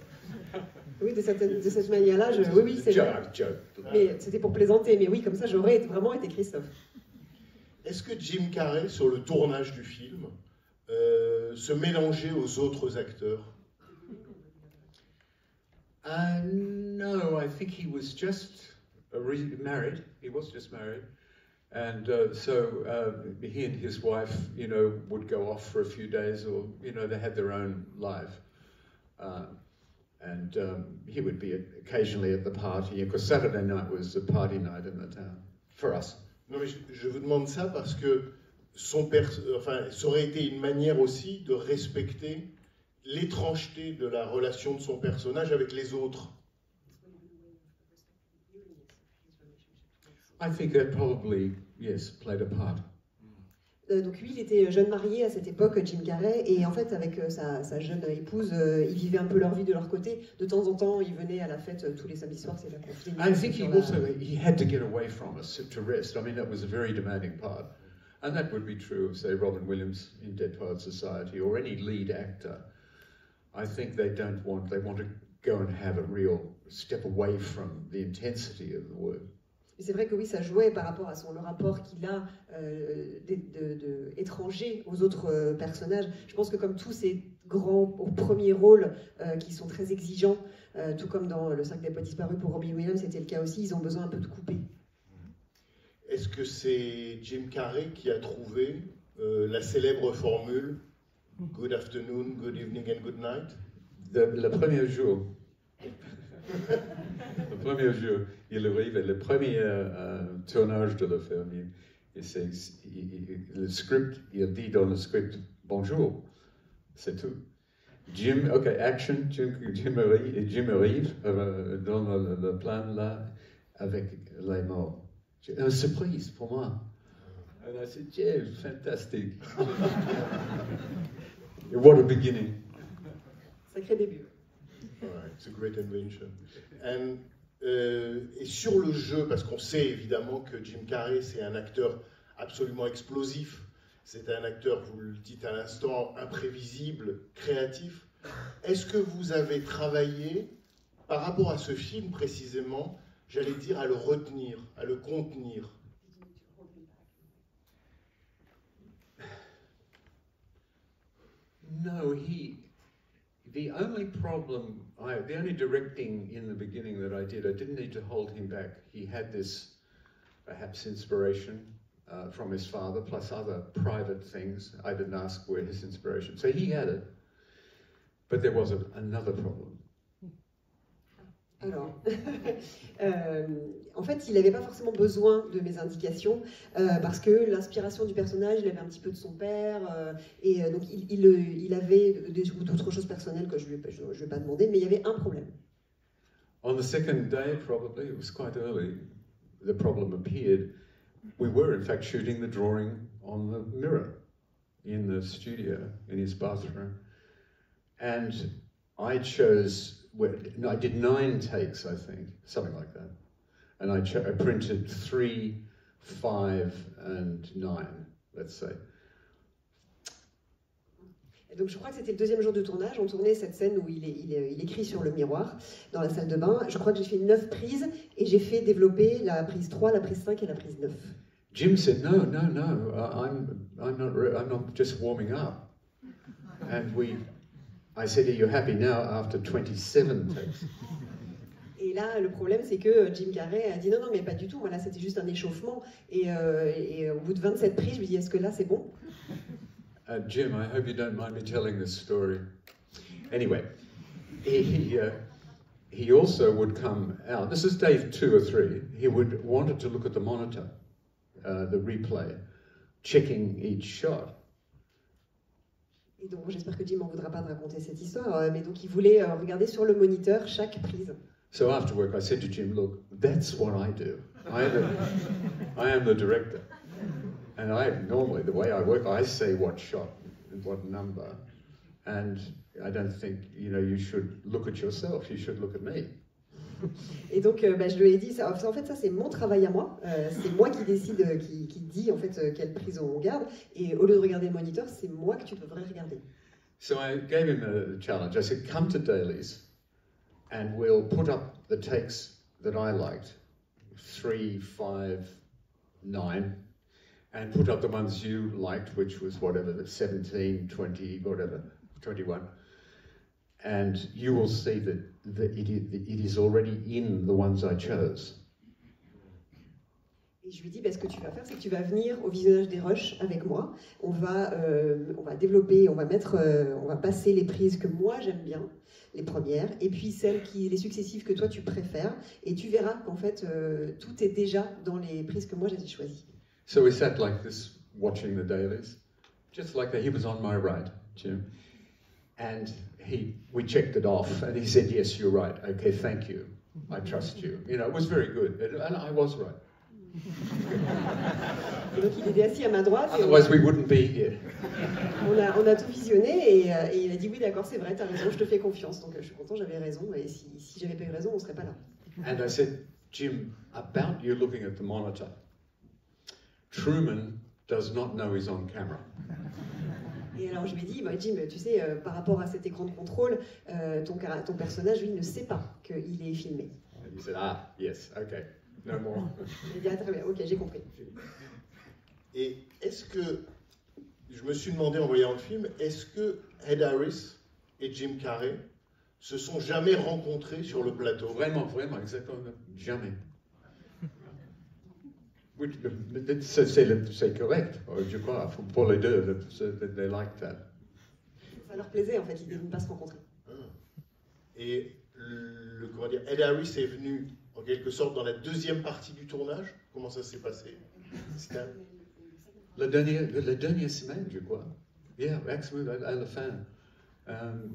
D: Oui, de cette manière-là, oui, c'est
C: joke.
D: Mais c'était pour plaisanter, mais oui, comme ça, j'aurais vraiment été Christophe.
B: Est-ce que Jim Carrey, sur le tournage du film, se mélangeait aux autres acteurs?
C: No, I think he was just married. He was just married. And so he and his wife, would go off for a few days, or, they had their own life. And he would be occasionally at the party, because Saturday night was a party night in the town, for us.
B: Non, mais je vous demande ça parce que ça aurait été une manière aussi de respecter l'étrangeté de la relation de son personnage avec les autres.
C: I think that probably, yes, played a part.
D: Donc lui, il était jeune marié à cette époque, Jim Carrey, et en fait, avec sa jeune épouse, ils vivaient un peu leur vie de leur côté. De temps en temps, ils venaient à la fête tous les samedis soirs, c'est la fête.
C: I think he had to get away from us to rest. I mean, that was a very demanding part. And that would be true of, say, Robin Williams in Dead Poets Society, or any lead actor. I think they want to go and have a real step away from the intensity of the work.
D: C'est vrai que oui, ça jouait par rapport à le rapport qu'il a étranger aux autres personnages. Je pense que comme tous ces grands premiers rôles qui sont très exigeants, tout comme dans Le Cinq des Poètes Disparus pour Robin Williams, c'était le cas aussi, ils ont besoin un peu de couper.
B: Est-ce que c'est Jim Carrey qui a trouvé la célèbre formule Good afternoon, good evening and good night.
C: Le premier jour, le premier jour, il arrive et le premier tournage de le film, le script, il dit dans le script bonjour, c'est tout. Jim, ok, action, Jim arrive dans le plan là avec les mots. Une surprise pour moi. And I said, yeah, fantastic. What a beginning.
D: Sacré début.
B: Right, it's a great invention. Et sur le jeu, parce qu'on sait évidemment que Jim Carrey, c'est un acteur absolument explosif. C'est un acteur, vous le dites à l'instant, imprévisible, créatif. Est-ce que vous avez travaillé, par rapport à ce film précisément, j'allais dire à le retenir, à le contenir?
C: No, the only problem, the only directing in the beginning that I didn't need to hold him back. He had this, perhaps, inspiration from his father, plus other private things. I didn't ask where his inspiration. So he had it, but there was another problem.
D: Alors, en fait, il n'avait pas forcément besoin de mes indications parce que l'inspiration du personnage, il avait un petit peu de son père et donc il avait d'autres choses personnelles que je ne vais pas demander, mais il y avait un problème.
C: On the second day, probably, it was quite early, the problem appeared. We were, in fact, shooting the drawing on the mirror in the studio, in his bathroom. And I chose... I did 9 takes, I think, something like that. And I printed 3, 5, and 9, let's say.
D: Et donc je crois que c'était le deuxième jour de tournage. On tournait cette scène où il écrit sur le miroir dans la salle de bain. Je crois que j'ai fait 9 prises et j'ai fait développer la prise 3, la prise 5 et la prise 9.
C: Jim said, no, I'm not just warming up. And I said, are you happy now after 27 takes?
D: Et là, le problème, c'est que Jim Carrey a dit non, mais pas du tout. Voilà, c'était juste un échauffement. Et au bout de 27 prises, je lui dis, est-ce que là, c'est bon?
C: Jim, I hope you don't mind me telling this story. Anyway, he also would come out. This is day 2 or 3. He wanted to look at the monitor, the replay, checking each shot.
D: Et donc, j'espère que Jim m'en voudra pas de raconter cette histoire, mais donc il voulait regarder sur le moniteur chaque prise.
C: So after work, I said to Jim, look, that's what I do. I am the director. And normally, the way I work, I say what shot and what number. And I don't think, you should look at yourself, you should look at me.
D: Et donc, je lui ai dit, en fait, ça c'est mon travail à moi. C'est moi qui décide, qui dit en fait quelle prise on garde. Et au lieu de regarder le moniteur, c'est moi que tu devrais regarder.
C: So I gave him a challenge. I said, come to Daly's and we'll put up the takes that I liked, 3, 5, 9, and put up the ones you liked, which was whatever, 17, 20, whatever, 21. And you will see that it is already in the ones I chose.
D: Et je lui dis, ce que tu vas faire, c'est que tu vas venir au visionnage des rushs avec moi. On va développer, on va passer les prises que moi j'aime bien, les premières, et puis les successives que toi tu préfères. Et tu verras qu'en fait, tout est déjà dans les prises que moi j'ai choisies.
C: So we sat like this, watching the dailies, just like that. He was on my right, Jim. And we checked it off, and he said, yes, you're right. Okay, thank you. I trust you. It was very good, and I was right.
D: Et donc il était assis à ma droite.
C: Otherwise we wouldn't be here.
D: On a tout visionné et il a dit oui, d'accord, c'est vrai, t'as raison, je te fais confiance. Donc je suis content, j'avais raison. Et si j'avais pas eu raison, on serait pas là.
C: And I said, Jim, about you looking at the monitor, Truman does not know he's on camera.
D: Et alors je lui ai dit, Jim, tu sais, par rapport à cet écran de contrôle, ton personnage, lui, ne sait pas qu'il est filmé.
C: And he said, yes, okay, no more.
D: Il dit, très bien, ok, j'ai compris.
B: Et est-ce que, je me suis demandé en voyant le film, est-ce que Ed Harris et Jim Carrey se sont jamais rencontrés sur le plateau?
C: Vraiment, exactement, jamais. C'est correct, je crois, pour les deux, they like that.
D: Ça leur plaisait en fait l'idée de ne pas se rencontrer.
B: Et comment dire, Ed Harris est venu en quelque sorte dans la deuxième partie du tournage. Comment ça s'est passé?
C: La dernière semaine, je crois. Yeah, absolutely, à la fin.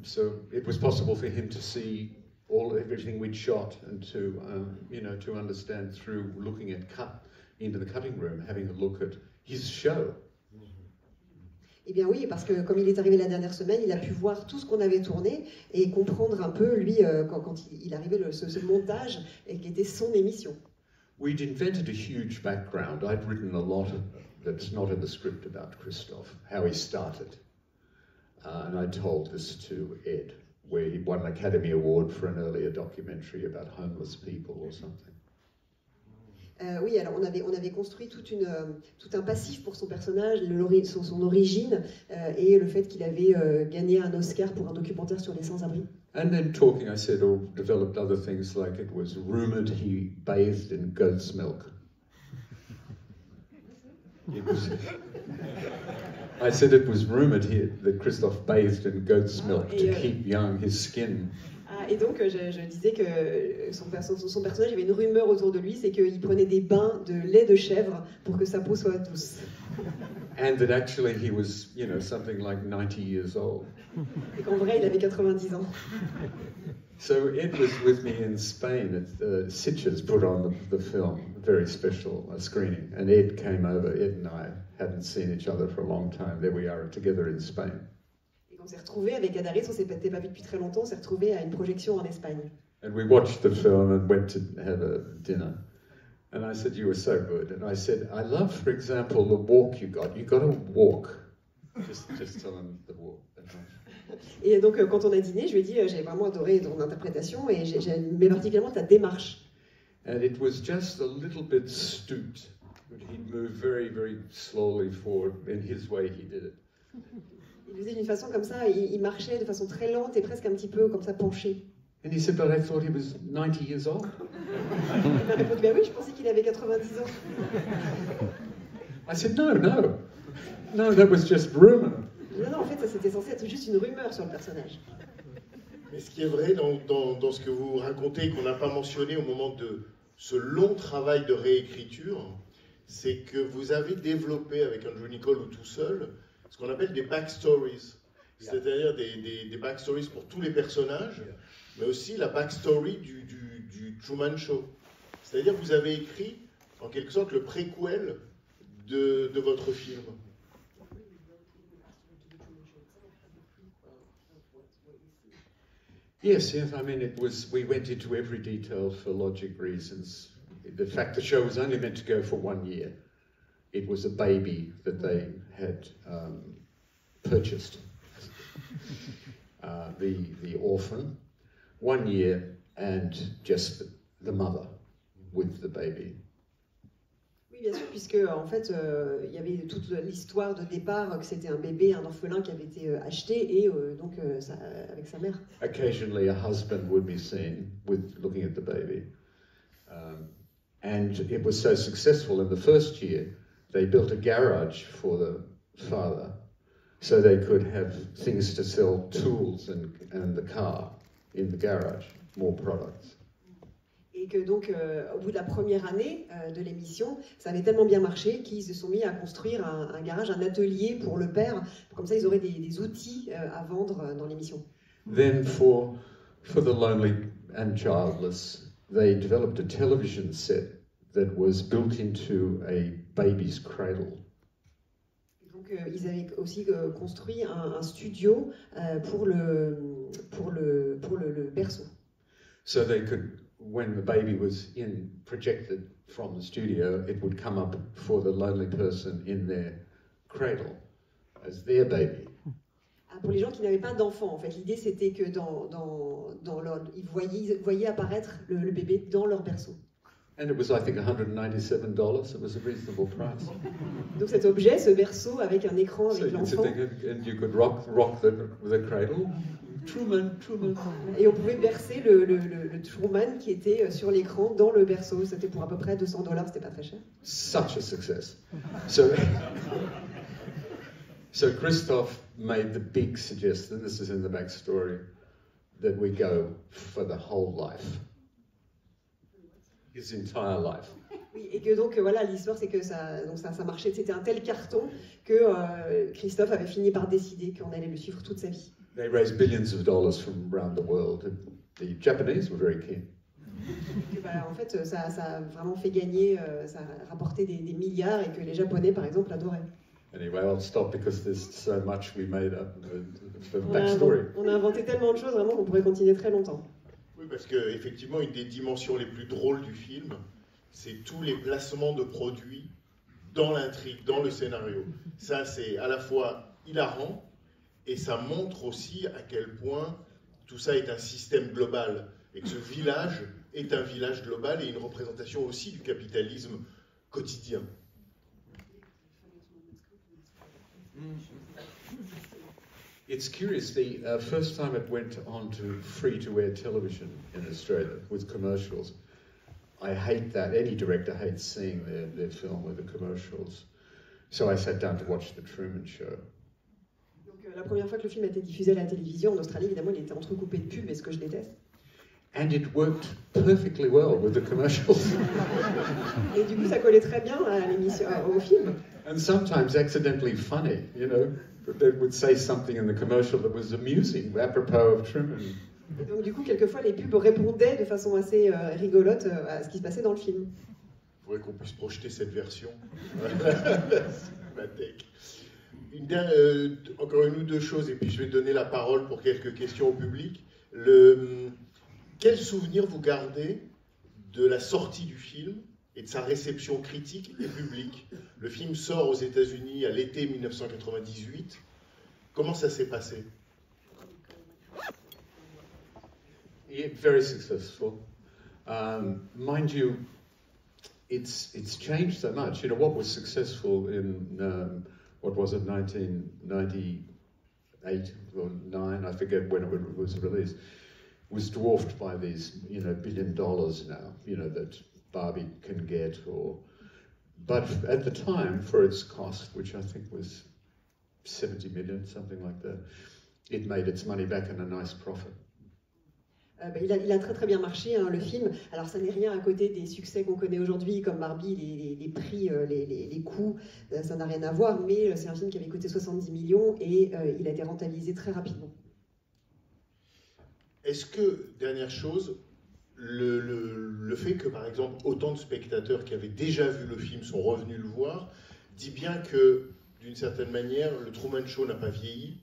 C: So it was possible for him to see everything we'd shot and to to understand through looking at into the cutting room, having a look at his show.
D: Eh bien oui, parce que comme il est arrivé la dernière semaine, il a pu voir tout ce qu'on avait tourné et comprendre un peu, lui, quand il arrivait ce montage et qui était son émission.
C: We'd invented a huge background. I'd written a lot that's not in the script about Christoph, how he started. And I told this to Ed, where he won an Academy Award for an earlier documentary about homeless people or something.
D: Oui, alors on avait construit tout un passif pour son personnage, son origine et le fait qu'il avait gagné un Oscar pour un documentaire sur les sans-abri.
C: And then talking, I said, developed other things like it was rumored he bathed in goat's milk. I said it was rumored that Christoph bathed in goat's milk to keep young his skin.
D: Et donc je disais que son personnage, il y avait une rumeur autour de lui, c'est qu'il prenait des bains de lait de chèvre pour que sa peau soit douce.
C: And that actually he was, something like 90 years old.
D: Et qu'en vrai, il avait 90 ans.
C: So Ed was with me in Spain. Sitges put on the film, a very special screening. And Ed came over. Ed and I hadn't seen each other for a long time. There we are together in Spain.
D: On s'est retrouvés avec Ed Harris, on s'était pas vu depuis très longtemps, on s'est retrouvés à une projection en Espagne.
C: And we watched the film and went to have a dinner. And I said, you were so good. And I said, I love, for example, the walk you got. You got to walk. Just tell them the walk.
D: Et donc, quand on a dîné, je lui ai dit, j'ai vraiment adoré ton interprétation et j'aimais particulièrement ta démarche.
C: And it was just a little bit stooped. He'd move very, very slowly forward. In his way, he did it.
D: Il faisait d'une façon comme ça, il marchait de façon très lente et presque un petit peu comme ça penché.
C: And he said, but I thought he was 90 years old.
D: Il m'a répondu, ben oui, je pensais qu'il avait 90 ans.
C: I said, no, that was just rumor.
D: Non, en fait, ça c'était censé être juste une rumeur sur le personnage.
B: Mais ce qui est vrai dans ce que vous racontez, qu'on n'a pas mentionné au moment de ce long travail de réécriture, c'est que vous avez développé avec Andrew Niccol ou tout seul, ce qu'on appelle des backstories, c'est-à-dire des backstories pour tous les personnages, mais aussi la backstory du Truman Show. C'est-à-dire que vous avez écrit, en quelque sorte, le préquel de votre film.
C: Yes, I mean, we went into every detail for logic reasons. The fact the show was only meant to go for 1 year. It was a baby that they had purchased, the orphan, 1 year, and just the mother with the baby.
D: Oui, bien sûr, puisque en fait, il y avait toute l'histoire de départ, que c'était un bébé, un orphelin qui avait été acheté, et donc avec sa mère.
C: Occasionally, a husband would be seen looking at the baby. And it was so successful in the first year, they built a garage for the father so they could have things to sell, tools and the car in the garage, more products.
D: Et que donc, au bout de la première année de l'émission, ça avait tellement bien marché qu'ils se sont mis à construire un garage, un atelier pour le père. Comme ça, ils auraient des outils à vendre dans l'émission.
C: Then for the lonely and childless, they developed a television set that was built into a baby's cradle.
D: Donc, ils avaient aussi construit un studio pour le berceau.
C: So they could, when the baby was projected from the studio, it would come up for the lonely person in their cradle as their baby.
D: Pour les gens qui n'avaient pas d'enfants, en fait, l'idée c'était que ils voyaient apparaître le bébé dans leur berceau.
C: And it was, I think, $197. It was a reasonable price.
D: Donc cet objet, ce berceau avec un écran avec l'enfant.
C: And you could rock the cradle. Truman.
D: Et on pouvait bercer le Truman qui était sur l'écran dans le berceau. C'était pour à peu près $200, c'était pas très cher.
C: Such a success. So Christophe made the big suggestion, this is in the backstory, that we go for the whole life. His entire life.
D: Oui, et que donc voilà, l'histoire c'est que ça marchait, c'était un tel carton que Christophe avait fini par décider qu'on allait le suivre toute sa vie.
C: They raised billions of dollars from around the world. The Japanese were very keen.
D: Que, en fait, ça a vraiment fait gagner, ça a rapporté des milliards et que les Japonais, par exemple, adoraient.
C: Anyway, I'll stop because there's so much we made up for the backstory.
D: On a inventé tellement de choses, vraiment, qu'on pourrait continuer très longtemps.
B: Oui, parce qu'effectivement, une des dimensions les plus drôles du film, c'est tous les placements de produits dans l'intrigue, dans le scénario. Ça, c'est à la fois hilarant et ça montre aussi à quel point tout ça est un système global et que ce village est un village global et une représentation aussi du capitalisme quotidien.
C: It's curious, the first time it went on to free-to-air television in Australia with commercials, I hate that. Any director hates seeing their film with the commercials. So I sat down to watch The Truman Show.
D: Donc, la première fois que le film a été diffusé à la télévision en Australie, évidemment, il était entrecoupé de pubs, et ce que je déteste.
C: And it worked perfectly well with the commercials.
D: Et du coup, ça collait très bien à l'émission, au film.
C: And sometimes accidentally funny, you know. They would say something in the commercial that was amusing, apropos of Truman.
D: Et donc, du coup, quelquefois, les pubs répondaient de façon assez rigolote à ce qui se passait dans le film.
B: Il faudrait qu'on puisse projeter cette version. Encore une ou deux choses, et puis je vais donner la parole pour quelques questions au public. Quel souvenir vous gardez de la sortie du film et de sa réception critique et publique? Le film sort aux États-Unis à l'été 1998. Comment ça s'est passé?
C: Yeah, very successful. Mind you, it's changed so much. You know, what was successful in, what was it, 1998 or 9, I forget when it was released, was dwarfed by these, you know, $1 billion now, you know, that Barbie can get, but at the time, for its cost, which I think was 70 million, something like that, it made its money back in a nice profit.
D: Il a très très bien marché, hein, le film. Alors ça n'est rien à côté des succès qu'on connaît aujourd'hui comme Barbie, les prix, les coûts, ça n'a rien à voir, mais c'est un film qui avait coûté 70 millions et il a été rentabilisé très rapidement.
B: Est-ce que, dernière chose, le fait que par exemple autant de spectateurs qui avaient déjà vu le film sont revenus le voir, dit bien que d'une certaine manière le Truman Show n'a pas vieilli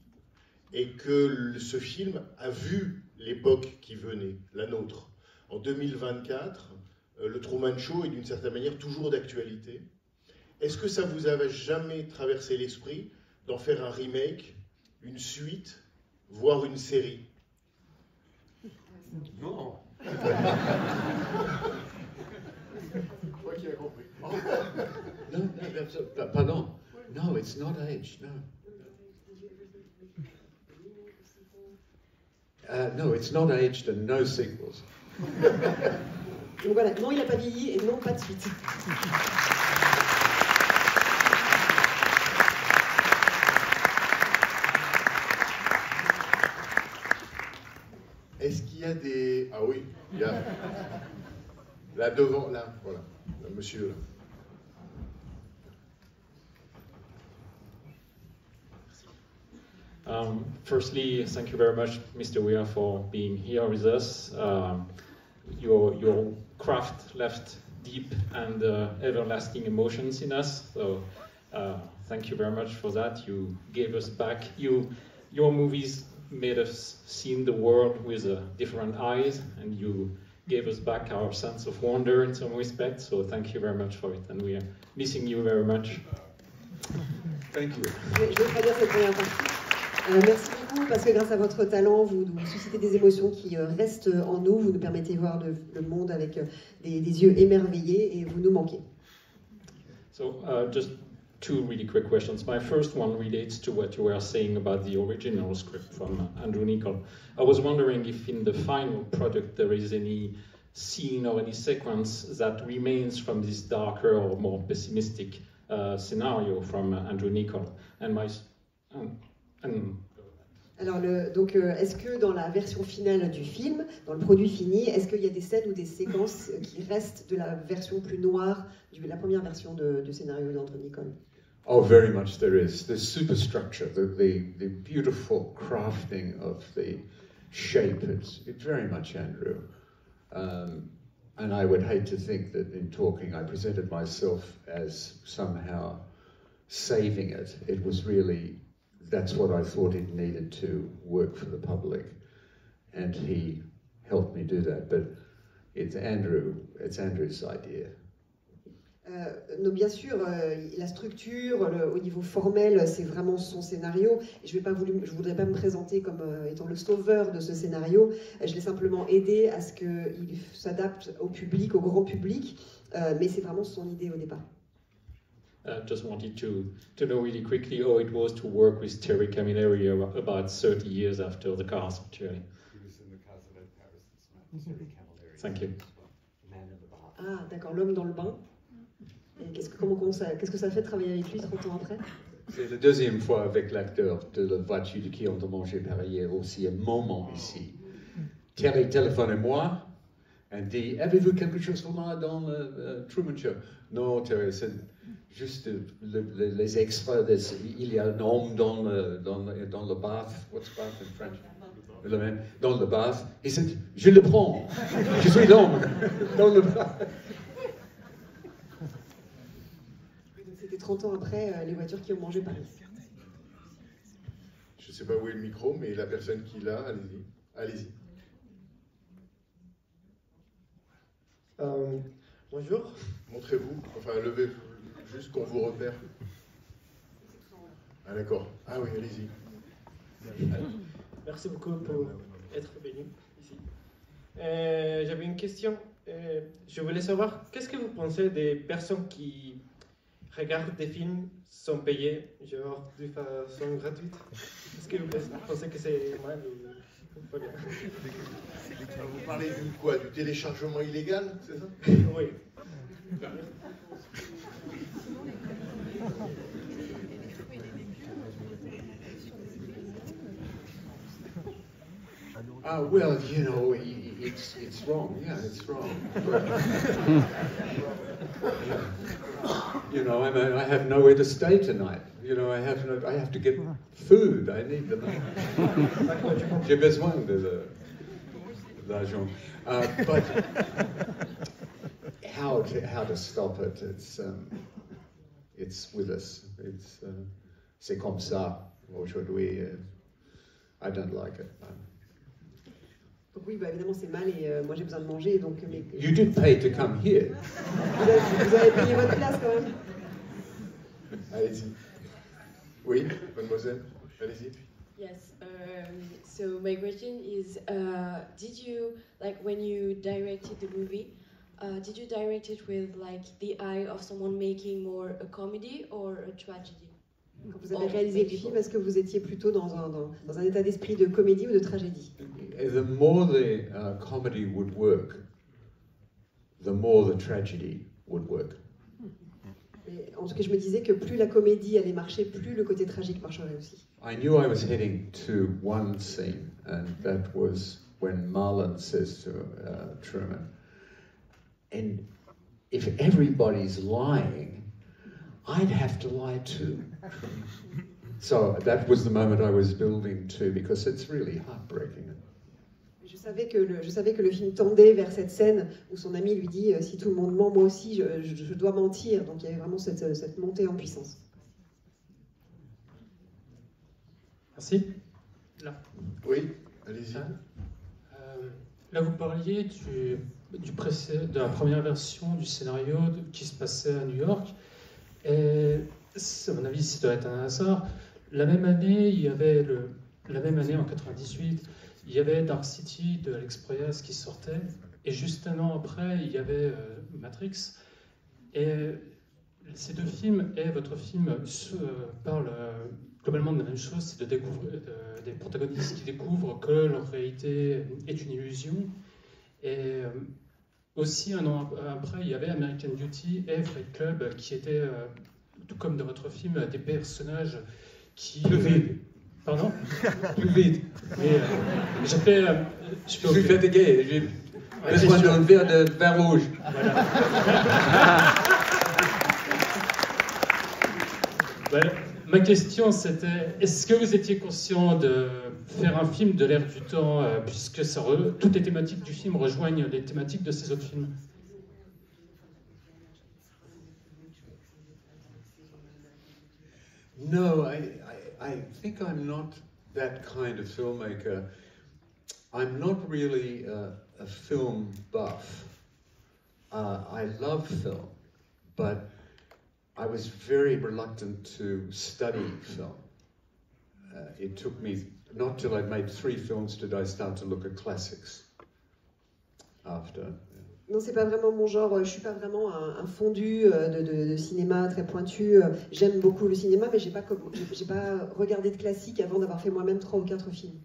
B: et que ce film a vu l'époque qui venait, la nôtre. En 2024, le Truman Show est d'une certaine manière toujours d'actualité. Est-ce que ça vous avait jamais traversé l'esprit d'en faire un remake, une suite, voire une série?
C: Non.
B: Toi qui as compris.
C: No, pardon. No, it's not aged, no. No, it's not aged and no sequels.
D: Donc voilà, non, il n'a pas vieilli et non, pas de suite.
B: Est-ce qu'il y a des... Ah oui, il y a... Là devant, là, voilà, le monsieur là.
A: Firstly, thank you very much, Mr. Weir, for being here with us. Your craft left deep and everlasting emotions in us, so thank you very much for that. You gave us back, your movies made us see the world with different eyes, and you gave us back our sense of wonder in some respects, so thank you very much for it, and we are missing you very much.
C: Thank you.
D: Je vais traduire cette première partie. Merci beaucoup parce que grâce à votre talent, vous suscitez des émotions qui restent en nous, vous nous permettez de voir le monde avec des yeux émerveillés et vous nous manquez.
A: So just two really quick questions. My first one relates to what you were saying about the original script from Andrew Niccol. I was wondering if in the final product there is any scene or any sequence that remains from this darker or more pessimistic scenario from Andrew Niccol.
D: Alors, donc, est-ce que dans la version finale du film, dans le produit fini, est-ce qu'il y a des scènes ou des séquences qui restent de la version plus noire, de la première version du scénario d'Andrew Niccol?
C: Oh, very much there is. The superstructure, the beautiful crafting of the shape, it's very much Andrew. And I would hate to think that in talking I presented myself as somehow saving it. It was really, that's what I thought it needed to work for the public. And he helped me do that. But it's Andrew's idea.
D: Non, bien sûr, la structure, au niveau formel, c'est vraiment son scénario. Et je voudrais pas me présenter comme étant le sauveur de ce scénario. Je l'ai simplement aidé à ce qu'il s'adapte au public, au grand public. Mais c'est vraiment son idée au départ.
A: Just wanted to know really quickly how it was to work with Terry Camilleri about 30 years after the cast, actually.
E: He was in the cast of Ed Paris, Terry Camilleri.
A: Thank you.
E: Man in the Bath.
D: Ah, d'accord, l'homme dans le bain. Et qu'est-ce que ça fait de travailler avec lui 30 ans après?
C: C'est la deuxième fois avec l'acteur de La voiture de qui ont mangé par hier aussi un moment ici. Terry téléphone à moi et dit: avez-vous quelque chose pour moi dans le Truman Show? Non, Terry, c'est juste les extras. Il y a un homme dans le bath. What's bath in French? Dans le bath. Il dit: je le prends. Je suis l'homme dans le bath.
D: C'était 30 ans après les voitures qui ont mangé Paris.
B: Je ne sais pas où est le micro, mais la personne qui l'a, allez-y. Allez-y.
F: Bonjour.
B: Montrez-vous, enfin levez juste qu'on vous repère. Ah d'accord. Ah oui, allez-y.
F: Merci beaucoup pour être venu ici. J'avais une question. Je voulais savoir, qu'est-ce que vous pensez des personnes qui regardent des films sans payer, genre de façon gratuite? Est-ce que vous pensez que c'est mal ou pas bien?
B: Vous parlez du quoi? Du téléchargement illégal, c'est ça?
F: Oui.
C: Well, you know, it's wrong. Yeah, it's wrong. You know, I have nowhere to stay tonight. You know, I have to get food. I need the money. J'ai besoin de l'argent. But how to stop it? It's with us. C'est comme ça aujourd'hui. I don't like it.
D: Donc oui, bah évidemment c'est mal et moi j'ai besoin de manger donc.
C: You did pay to come here.
D: Vous avez payé votre place quand même.
B: Allez-y. Oui, mademoiselle, allez-y.
G: Yes. So my question is, did you, like, when you directed the movie, did you direct it with like the eye of someone making more a comedy or a tragedy?
D: Quand vous avez réalisé le film, est-ce que vous étiez plutôt dans un état d'esprit de comédie ou de tragédie?
C: The more the comedy would work, the more the tragedy would work.
D: Et en tout cas, je me disais que plus la comédie allait marcher, plus le côté tragique marcherait aussi.
C: I knew I was heading to one scene, and that was when Marlon says to Truman, and if everybody's lying, I'd have to lie too. So that was the moment I was building to, because it's really heartbreaking.
D: Je savais que le film tendait vers cette scène où son ami lui dit si tout le monde ment, moi aussi je dois mentir. Donc il y avait vraiment cette montée en puissance.
H: Merci. Là.
B: Oui, allez-y.
H: Là, vous parliez de la première version du scénario qui se passait à New York. Et à mon avis, ça doit être un hasard. La même année, en 98, il y avait Dark City de Alex Proyas qui sortait. Et juste un an après, il y avait Matrix. Et ces deux films et votre film parlent globalement de la même chose, c'est des protagonistes qui découvrent que leur réalité est une illusion. Et aussi, un an après, il y avait American Beauty et Fight Club qui étaient, tout comme dans votre film, des personnages qui...
C: Plus vite.
H: Pardon?
C: Plus vite.
H: Mais je
C: suis fatigué, j'ai besoin d'un verre de vin rouge.
H: Voilà. Ma question c'était, est-ce que vous étiez conscient de faire un film de l'ère du temps, puisque toutes les thématiques du film rejoignent les thématiques de ces autres films?
C: No, I think I'm not that kind of filmmaker. I'm not really a film buff. I love film, but I was very reluctant to study film. It took me not till I'd made 3 films did I start to look at classics after.
D: Non, c'est pas vraiment mon genre. Je suis pas vraiment un fondu de cinéma très pointu. J'aime beaucoup le cinéma, mais j'ai pas regardé de classiques avant d'avoir fait moi-même 3 ou 4 films.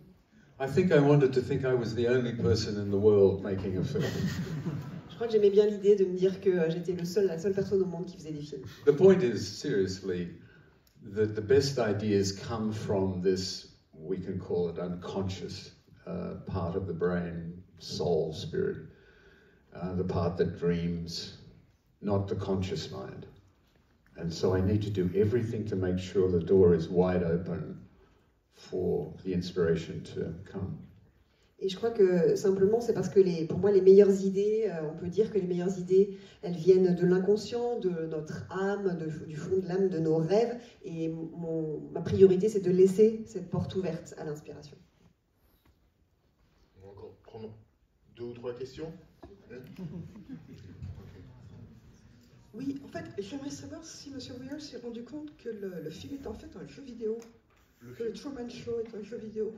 C: I think I wanted to think I was the only person in the world making a film.
D: Je crois que j'aimais bien l'idée de me dire que j'étais la seule personne au monde qui faisait des films.
C: The point is, seriously, that the best ideas come from this, we can call it unconscious part of the brain, soul, spirit. The part that dreams, not the conscious mind. And so I need to do everything to make sure the door is wide open for the inspiration to come.
D: Et je crois que simplement c'est parce que pour moi les meilleures idées, on peut dire que les meilleures idées, elles viennent de l'inconscient, de notre âme, du fond de l'âme, de nos rêves. Et ma priorité c'est de laisser cette porte ouverte à l'inspiration.
B: On va encore prendre 2 ou 3 questions.
I: Oui, en fait, j'aimerais savoir si M. Weir s'est rendu compte que le film est en fait un jeu vidéo, que le Truman Show est un jeu vidéo.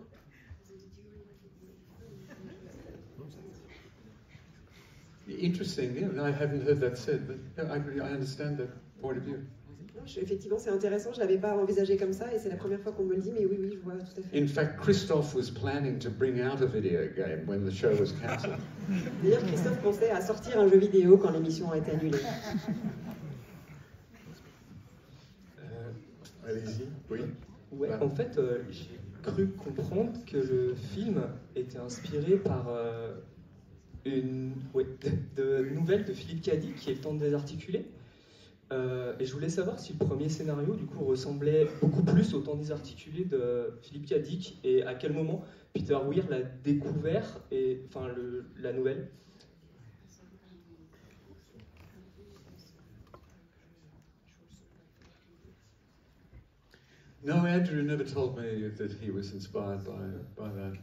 C: Interesting, yeah, I haven't heard that said, but yeah, I understand that point of view.
D: Effectivement, c'est intéressant, je ne l'avais pas envisagé comme ça, et c'est la première fois qu'on me le dit, mais oui, je vois tout à fait.
C: In fact, Christophe was planning to bring out a video game when the show was cancelled.
D: D'ailleurs, Christophe pensait à sortir un jeu vidéo quand l'émission a été annulée.
B: Allez-y, oui.
J: Ouais, en fait, j'ai cru comprendre que le film était inspiré par de nouvelles de Philippe Cadic, qui est Le Temps de désarticuler. Et je voulais savoir si le premier scénario du coup ressemblait beaucoup plus au Temps désarticulé de Philippe Cadic et à quel moment Peter Weir l'a découvert, et enfin la nouvelle.
C: No, Andrew never told me that he was inspired by that.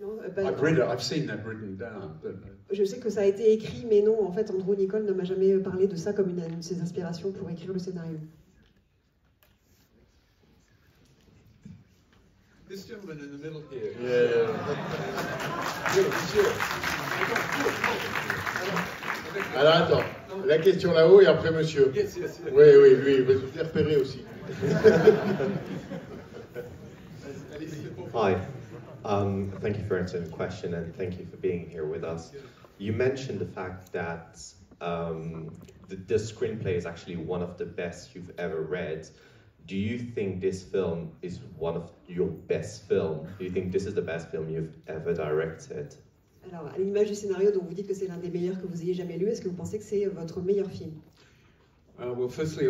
D: Non,
C: I've seen that written down. But...
D: Je sais que ça a été écrit, mais non, en fait, Andrew Niccol ne m'a jamais parlé de ça comme une de ses inspirations pour écrire le scénario.
C: This gentleman in the middle here.
B: Alors attends, la question là-haut et après monsieur.
C: Yes.
B: Oui, lui, il va se faire repérer aussi.
E: Hi. Thank you for answering the question, and thank you for being here with us. You mentioned the fact that the screenplay is actually one of the best you've ever read. Do you think this film is one of your best films? Do you think this is the best film you've ever directed?
D: Alors, à l'image du scénario dont vous dites que c'est l'un des meilleurs que vous ayez jamais lu, est-ce que vous pensez que c'est votre meilleur film?
C: Well, firstly,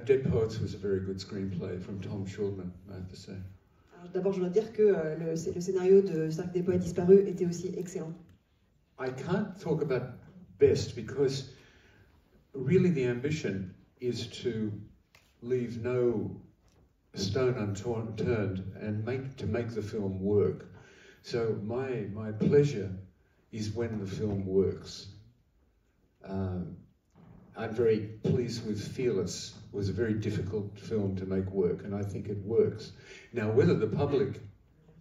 C: Dead Poets was a very good screenplay from Tom Shulman, I have to say.
D: D'abord, je dois dire que le scénario de Cercle des Poètes Disparus était aussi excellent.
C: I can't talk about best because really the ambition is to leave no stone unturned and to make the film work. So my pleasure is when the film works. I'm very pleased with Fearless. It was a very difficult film to make work, and I think it works. Now, whether the public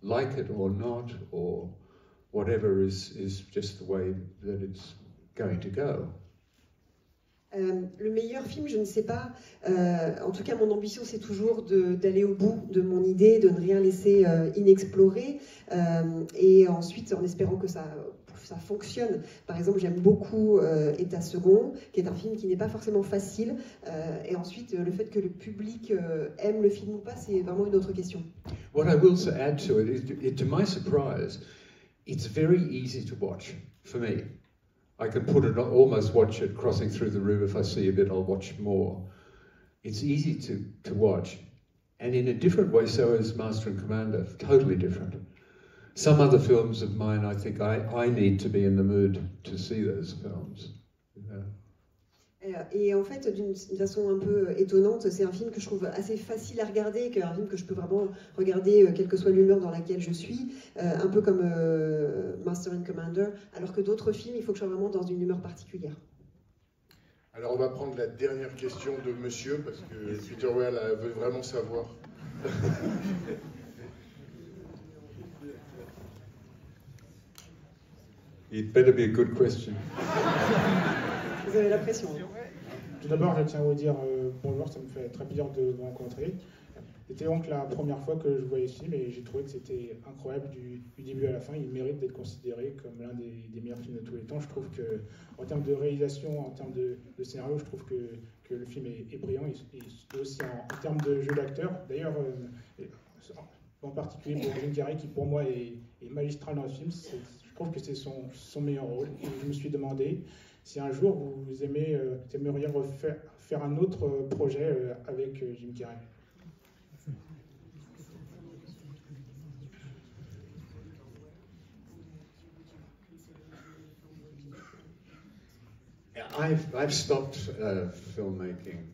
C: like it or not, or whatever, is just the way that it's going to go.
B: Allez-y, oui.
C: Well, en fait, j'ai cru comprendre que le film était inspiré par
D: Le meilleur film, je ne sais pas. En tout cas, mon ambition, c'est toujours d'aller au bout de mon idée, de ne rien laisser inexploré. Et ensuite, en espérant que ça fonctionne. Par exemple, j'aime beaucoup État second, qui est un film qui n'est pas forcément facile. Et ensuite, le fait que le public aime le film ou pas, c'est vraiment une autre question.
C: What I will add to it is, to my surprise, it's very easy to watch for me. I can almost watch it crossing through the room. If I see a bit, I'll watch more. It's easy to watch. And in a different way, so is Master and Commander, totally different. Some other films of mine, I think I need to be in the mood to see those films.
D: Et en fait, d'une façon un peu étonnante, c'est un film que je trouve assez facile à regarder, un film que je peux vraiment regarder quelle que soit l'humeur dans laquelle je suis, un peu comme Master and Commander, alors que d'autres films, il faut que je sois vraiment dans une humeur particulière.
B: Alors on va prendre la dernière question de monsieur, parce que Peter Weir veut vraiment savoir.
C: It better be a good question.
D: Vous avez la pression.
K: Tout d'abord, je tiens à vous dire bonjour, ça me fait très plaisir de vous rencontrer. C'était donc la première fois que je voyais ce film et j'ai trouvé que c'était incroyable du début à la fin. Il mérite d'être considéré comme l'un des meilleurs films de tous les temps. Je trouve qu'en termes de réalisation, en termes de scénario, je trouve que le film est brillant et aussi en termes de jeu d'acteur. D'ailleurs, en particulier pour Jim Carrey, qui pour moi est magistral dans le film, je trouve que c'est son meilleur rôle. Et je me suis demandé si un jour vous aimeriez faire un autre projet avec Jim Carrey.
C: I've stopped filmmaking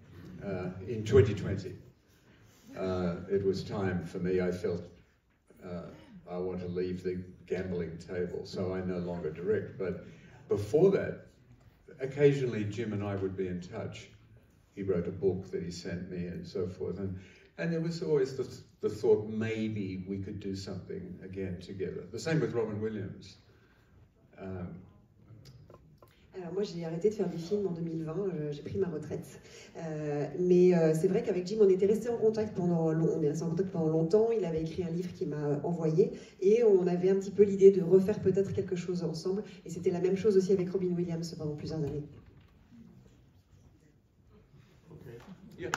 C: in 2020. It was time for me. I felt I want to leave the gambling table, so I no longer direct. But before that, occasionally Jim and I would be in touch. He wrote a book that he sent me and so forth. And there was always the thought maybe we could do something again together. The same with Robin Williams.
D: Alors moi j'ai arrêté de faire des films en 2020, j'ai pris ma retraite. Mais c'est vrai qu'avec Jim on était resté en contact pendant longtemps. Il avait écrit un livre qu'il m'a envoyé et on avait un petit peu l'idée de refaire peut-être quelque chose ensemble. Et c'était la même chose aussi avec Robin Williams pendant plusieurs années.
C: Okay. Yeah.